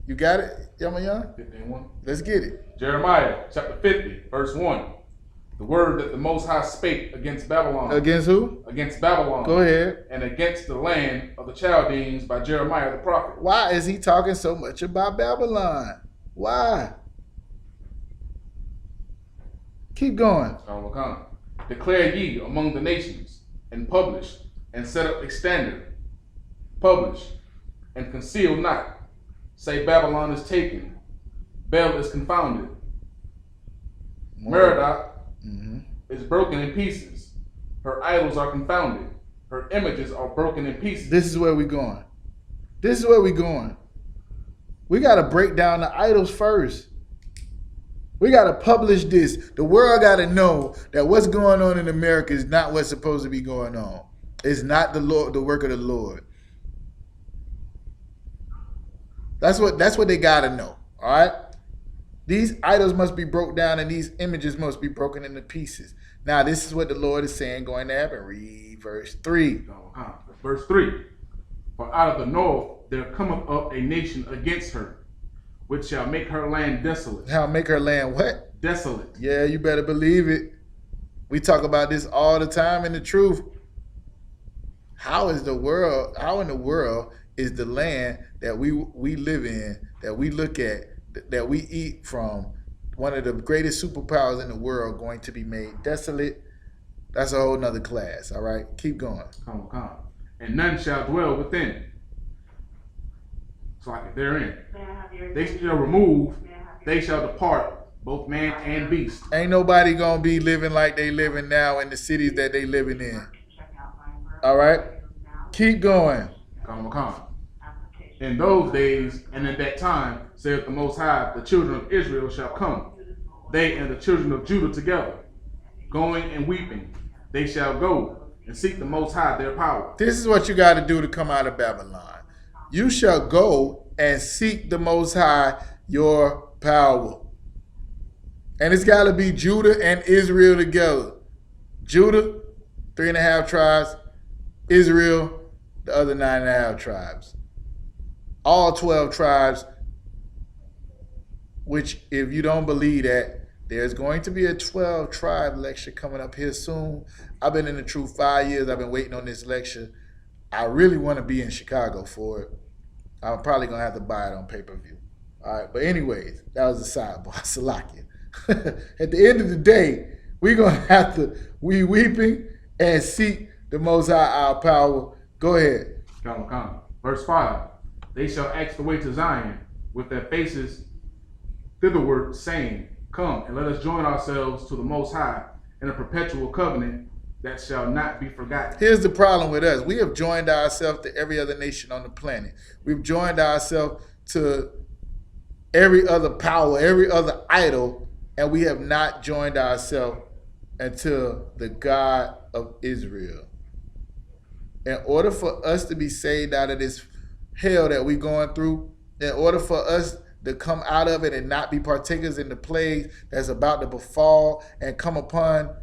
You got it, Yama? 51. Let's get it. Jeremiah chapter 50, verse 1. The word that the Most High spake against Babylon. Against who? Against Babylon. Go ahead. And against the land of the Chaldeans by Jeremiah the prophet. Why is he talking so much about Babylon? Why? Keep going. Declare ye among the nations, and publish, and set up a standard. Publish, and conceal not. Say Babylon is taken. Bel is confounded. Merodach is broken in pieces. Her idols are confounded. Her images are broken in pieces. This is where we're going. This is where we're going. We got to break down the idols first. We got to publish this. The world got to know that what's going on in America is not what's supposed to be going on. It's not the Lord, the work of the Lord. That's what they got to know. All right? These idols must be broke down and these images must be broken into pieces. Now, this is what the Lord is saying going to happen. Read verse 3. Verse 3. For out of the north there cometh up a nation against her, which shall make her land desolate. Shall make her land what? Desolate. Yeah, you better believe it. We talk about this all the time in the truth. How in the world is the land that we live in, that we look at, that we eat from, one of the greatest superpowers in the world, going to be made desolate? That's a whole nother class, all right? Keep going. Come. And none shall dwell within. It's like therein. They shall remove, they shall depart, both man and beast. Ain't nobody gonna be living like they living now in the cities that they living in. All right? Keep going. Come. In those days and in that time, saith the Most High, the children of Israel shall come, they and the children of Judah together, going and weeping. They shall go and seek the Most High their power. This is what you got to do to come out of Babylon. You shall go and seek the Most High your power. And it's got to be Judah and Israel together. Judah, 3.5 tribes. Israel, the other 9.5 tribes. All 12 tribes, which if you don't believe that, there's going to be a 12 tribe lecture coming up here soon. I've been in the truth 5 years. I've been waiting on this lecture. I really want to be in Chicago for it. I'm probably going to have to buy it on pay-per-view. All right, but anyways, that was a sidebar. Salakia. At the end of the day, we're going to have to, we weeping and seek the Most High our power. Go ahead. Verse 5. They shall ask the way to Zion with their faces thitherward, saying, Come, and let us join ourselves to the Most High in a perpetual covenant that shall not be forgotten. Here's the problem with us. We have joined ourselves to every other nation on the planet. We've joined ourselves to every other power, every other idol, and we have not joined ourselves unto the God of Israel. In order for us to be saved out of this hell that we're going through, in order for us to come out of it and not be partakers in the plague that's about to befall and come upon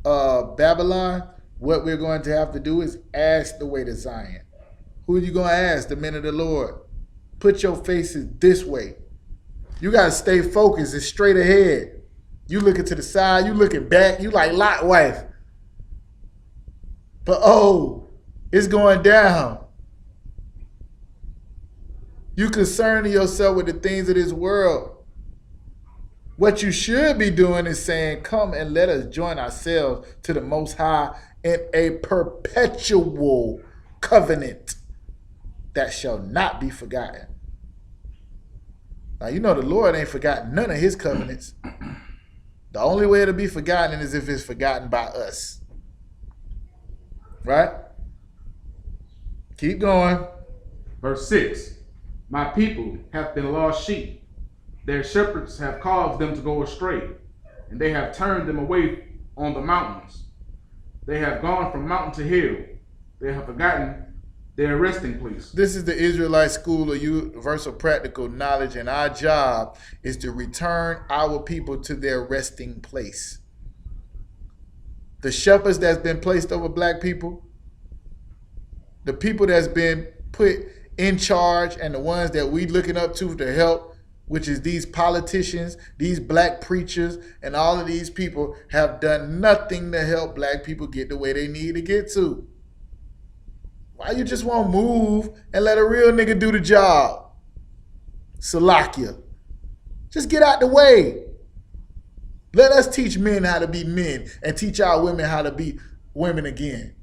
Babylon, what we're going to have to do is ask the way to Zion. Who are you going to ask? The men of the Lord. Put your faces this way. You got to stay focused and straight ahead. You looking to the side, you looking back, you like Lot wife. But it's going down. You concerning yourself with the things of this world. What you should be doing is saying, come and let us join ourselves to the Most High in a perpetual covenant that shall not be forgotten. Now, you know the Lord ain't forgotten none of his covenants. The only way it'll be forgotten is if it's forgotten by us. Right? Keep going. Verse 6. My people have been lost sheep. Their shepherds have caused them to go astray, and they have turned them away on the mountains. They have gone from mountain to hill. They have forgotten their resting place. This is the Israelite School of Universal Practical Knowledge, and our job is to return our people to their resting place. The shepherds that's been placed over black people, the people that's been put in charge, and the ones that we looking up to help, which is these politicians, these black preachers, and all of these people have done nothing to help black people get the way they need to get to. Why you just won't move and let a real nigga do the job? Salakia. Just get out the way. Let us teach men how to be men and teach our women how to be women again.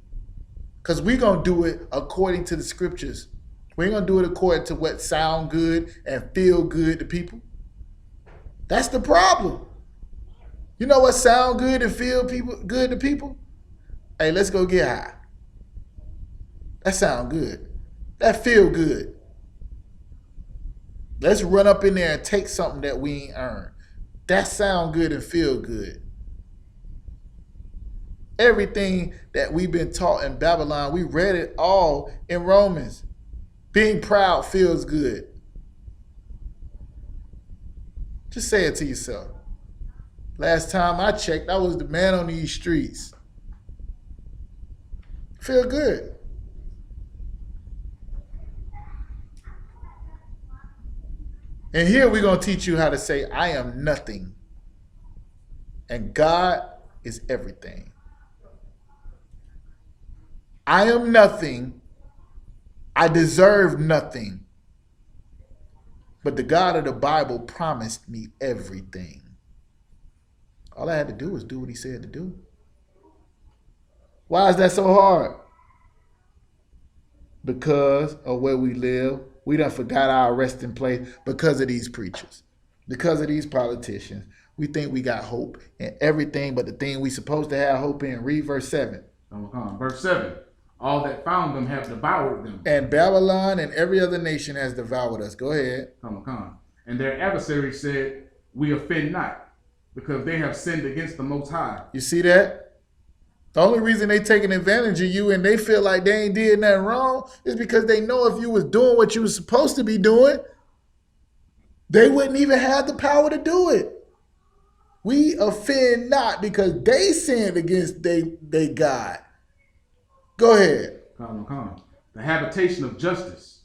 Because we're going to do it according to the scriptures. We ain't going to do it according to what sound good and feel good to people. That's the problem. You know what sound good and feel good to people? Hey, let's go get high. That sound good. That feel good. Let's run up in there and take something that we ain't earned. That sound good and feel good. Everything that we've been taught in Babylon, we read it all in Romans. Being proud feels good. Just say it to yourself. Last time I checked, I was the man on these streets. Feel good. And here we're going to teach you how to say, I am nothing. And God is everything. I am nothing. I deserve nothing. But the God of the Bible promised me everything. All I had to do was do what he said to do. Why is that so hard? Because of where we live. We done forgot our resting place because of these preachers. Because of these politicians. We think we got hope in everything but the thing we supposed to have hope in. Read verse 7. Verse 7. All that found them have devoured them. And Babylon and every other nation has devoured us. Go ahead. And their adversaries said, we offend not, because they have sinned against the Most High. You see that? The only reason they taking advantage of you and they feel like they ain't did nothing wrong is because they know if you was doing what you was supposed to be doing, they wouldn't even have the power to do it. We offend not because they sinned against they God. Go ahead. The habitation of justice,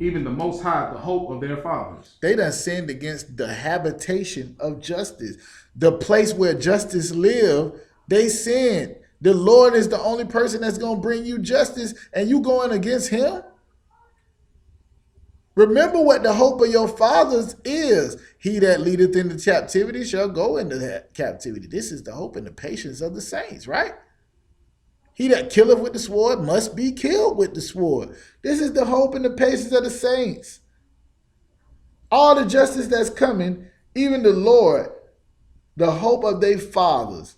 even the Most High, the hope of their fathers. They done sinned against the habitation of justice. The place where justice live, they sinned. The Lord is the only person that's going to bring you justice, and you going against him? Remember what the hope of your fathers is. He that leadeth into captivity shall go into that captivity. This is the hope and the patience of the saints, right? He that killeth with the sword must be killed with the sword. This is the hope and the patience of the saints. All the justice that's coming, even the Lord, the hope of their fathers.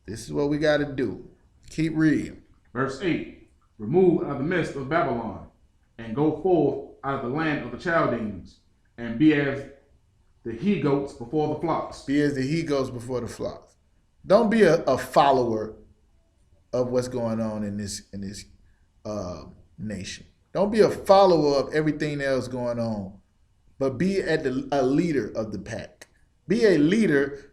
This is what we got to do. Keep reading. Verse 8. Remove out of the midst of Babylon, and go forth out of the land of the Chaldeans, and be as the he-goats before the flocks. Be as the he-goats before the flocks. Don't be a follower of what's going on in this nation. Don't be a follower of everything else going on, but be a leader of the pack. Be a leader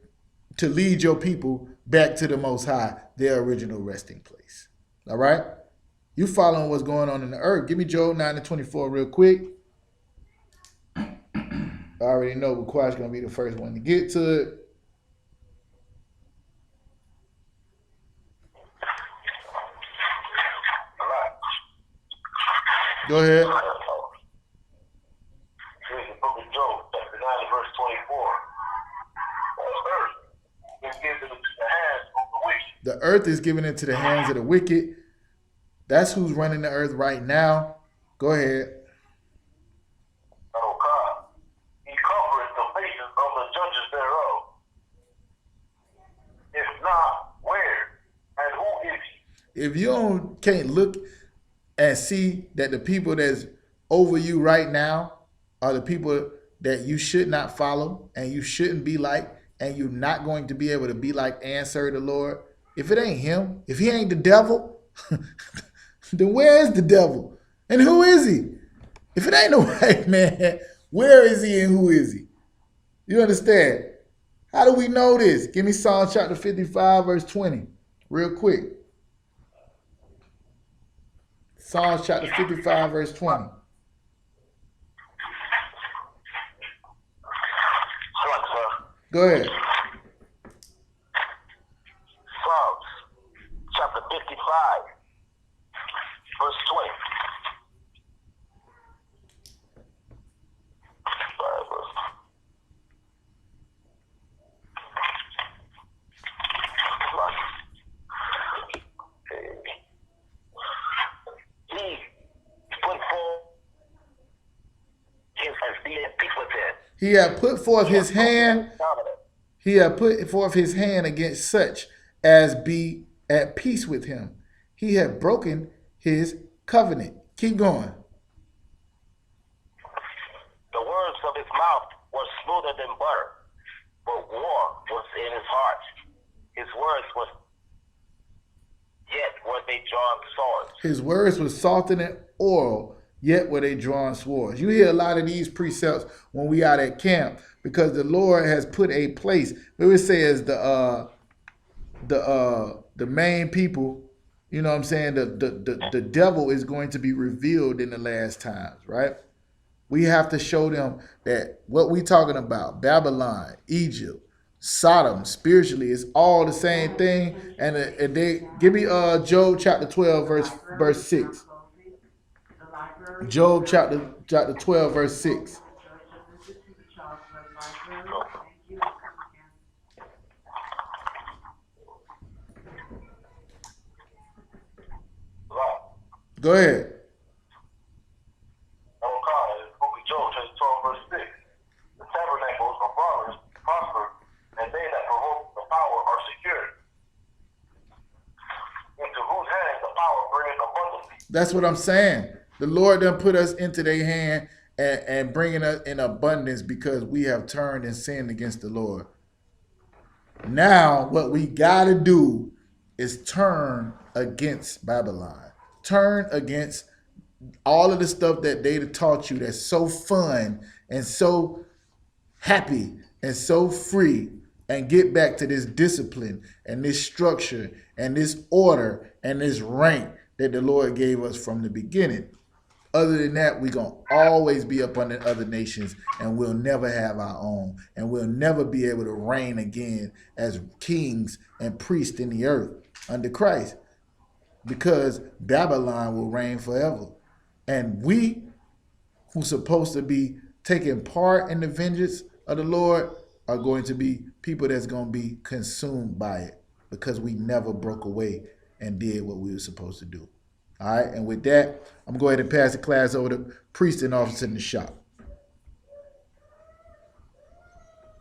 to lead your people back to the Most High, their original resting place. All right? You following what's going on in the earth. Give me Job 9:24 real quick. I already know Quad's going to be the first one to get to it. Go ahead. Here's the book of Job, chapter 9, verse 24. The earth is given into the hands of the wicked. That's who's running the earth right now. Go ahead. Oh God, he covereth the faces of the judges thereof. If not, where and who is he? If you can't look and see that the people that's over you right now are the people that you should not follow and you shouldn't be like, and you're not going to be able to be like and serve the Lord. If it ain't him, if he ain't the devil, then where is the devil? And who is he? If it ain't the white man, where is he and who is he? You understand? How do we know this? Give me Psalm chapter 55, verse 20, real quick. Psalms chapter 55, verse 20. Go ahead. Psalms chapter 55, verse 20. He had put forth his hand. He had put forth his hand against such as be at peace with him. He had broken his covenant. Keep going. The words of his mouth were smoother than butter, but war was in his heart. His words was yet were they drawn swords. His words were salted in oil, yet were they drawn swords. You hear a lot of these precepts when we out at camp, because the Lord has put a place. We would say as the main people, you know what I'm saying, the devil is going to be revealed in the last times, right? We have to show them that what we talking about, Babylon, Egypt, Sodom, spiritually, is all the same thing. And they give me Job chapter 12, verse 6. Job chapter 12, verse 6. Go ahead. Oh God, in the book of Job, chapter 12, verse 6. The tabernacles of fathers prosper, and they that provoke the power are secured. Into whose hands the power bringeth abundantly. That's what I'm saying. The Lord done put us into their hand and bringing us in abundance because we have turned and sinned against the Lord. Now, what we got to do is turn against Babylon. Turn against all of the stuff that they taught you that's so fun and so happy and so free, and get back to this discipline and this structure and this order and this rank that the Lord gave us from the beginning. Other than that, we're going to always be up under other nations, and we'll never have our own. And we'll never be able to reign again as kings and priests in the earth under Christ, because Babylon will reign forever. And we, who's supposed to be taking part in the vengeance of the Lord, are going to be people that's going to be consumed by it. because we never broke away and did what we were supposed to do. All right, and with that, I'm going to go ahead and pass the class over to Priest and Officer in the shop.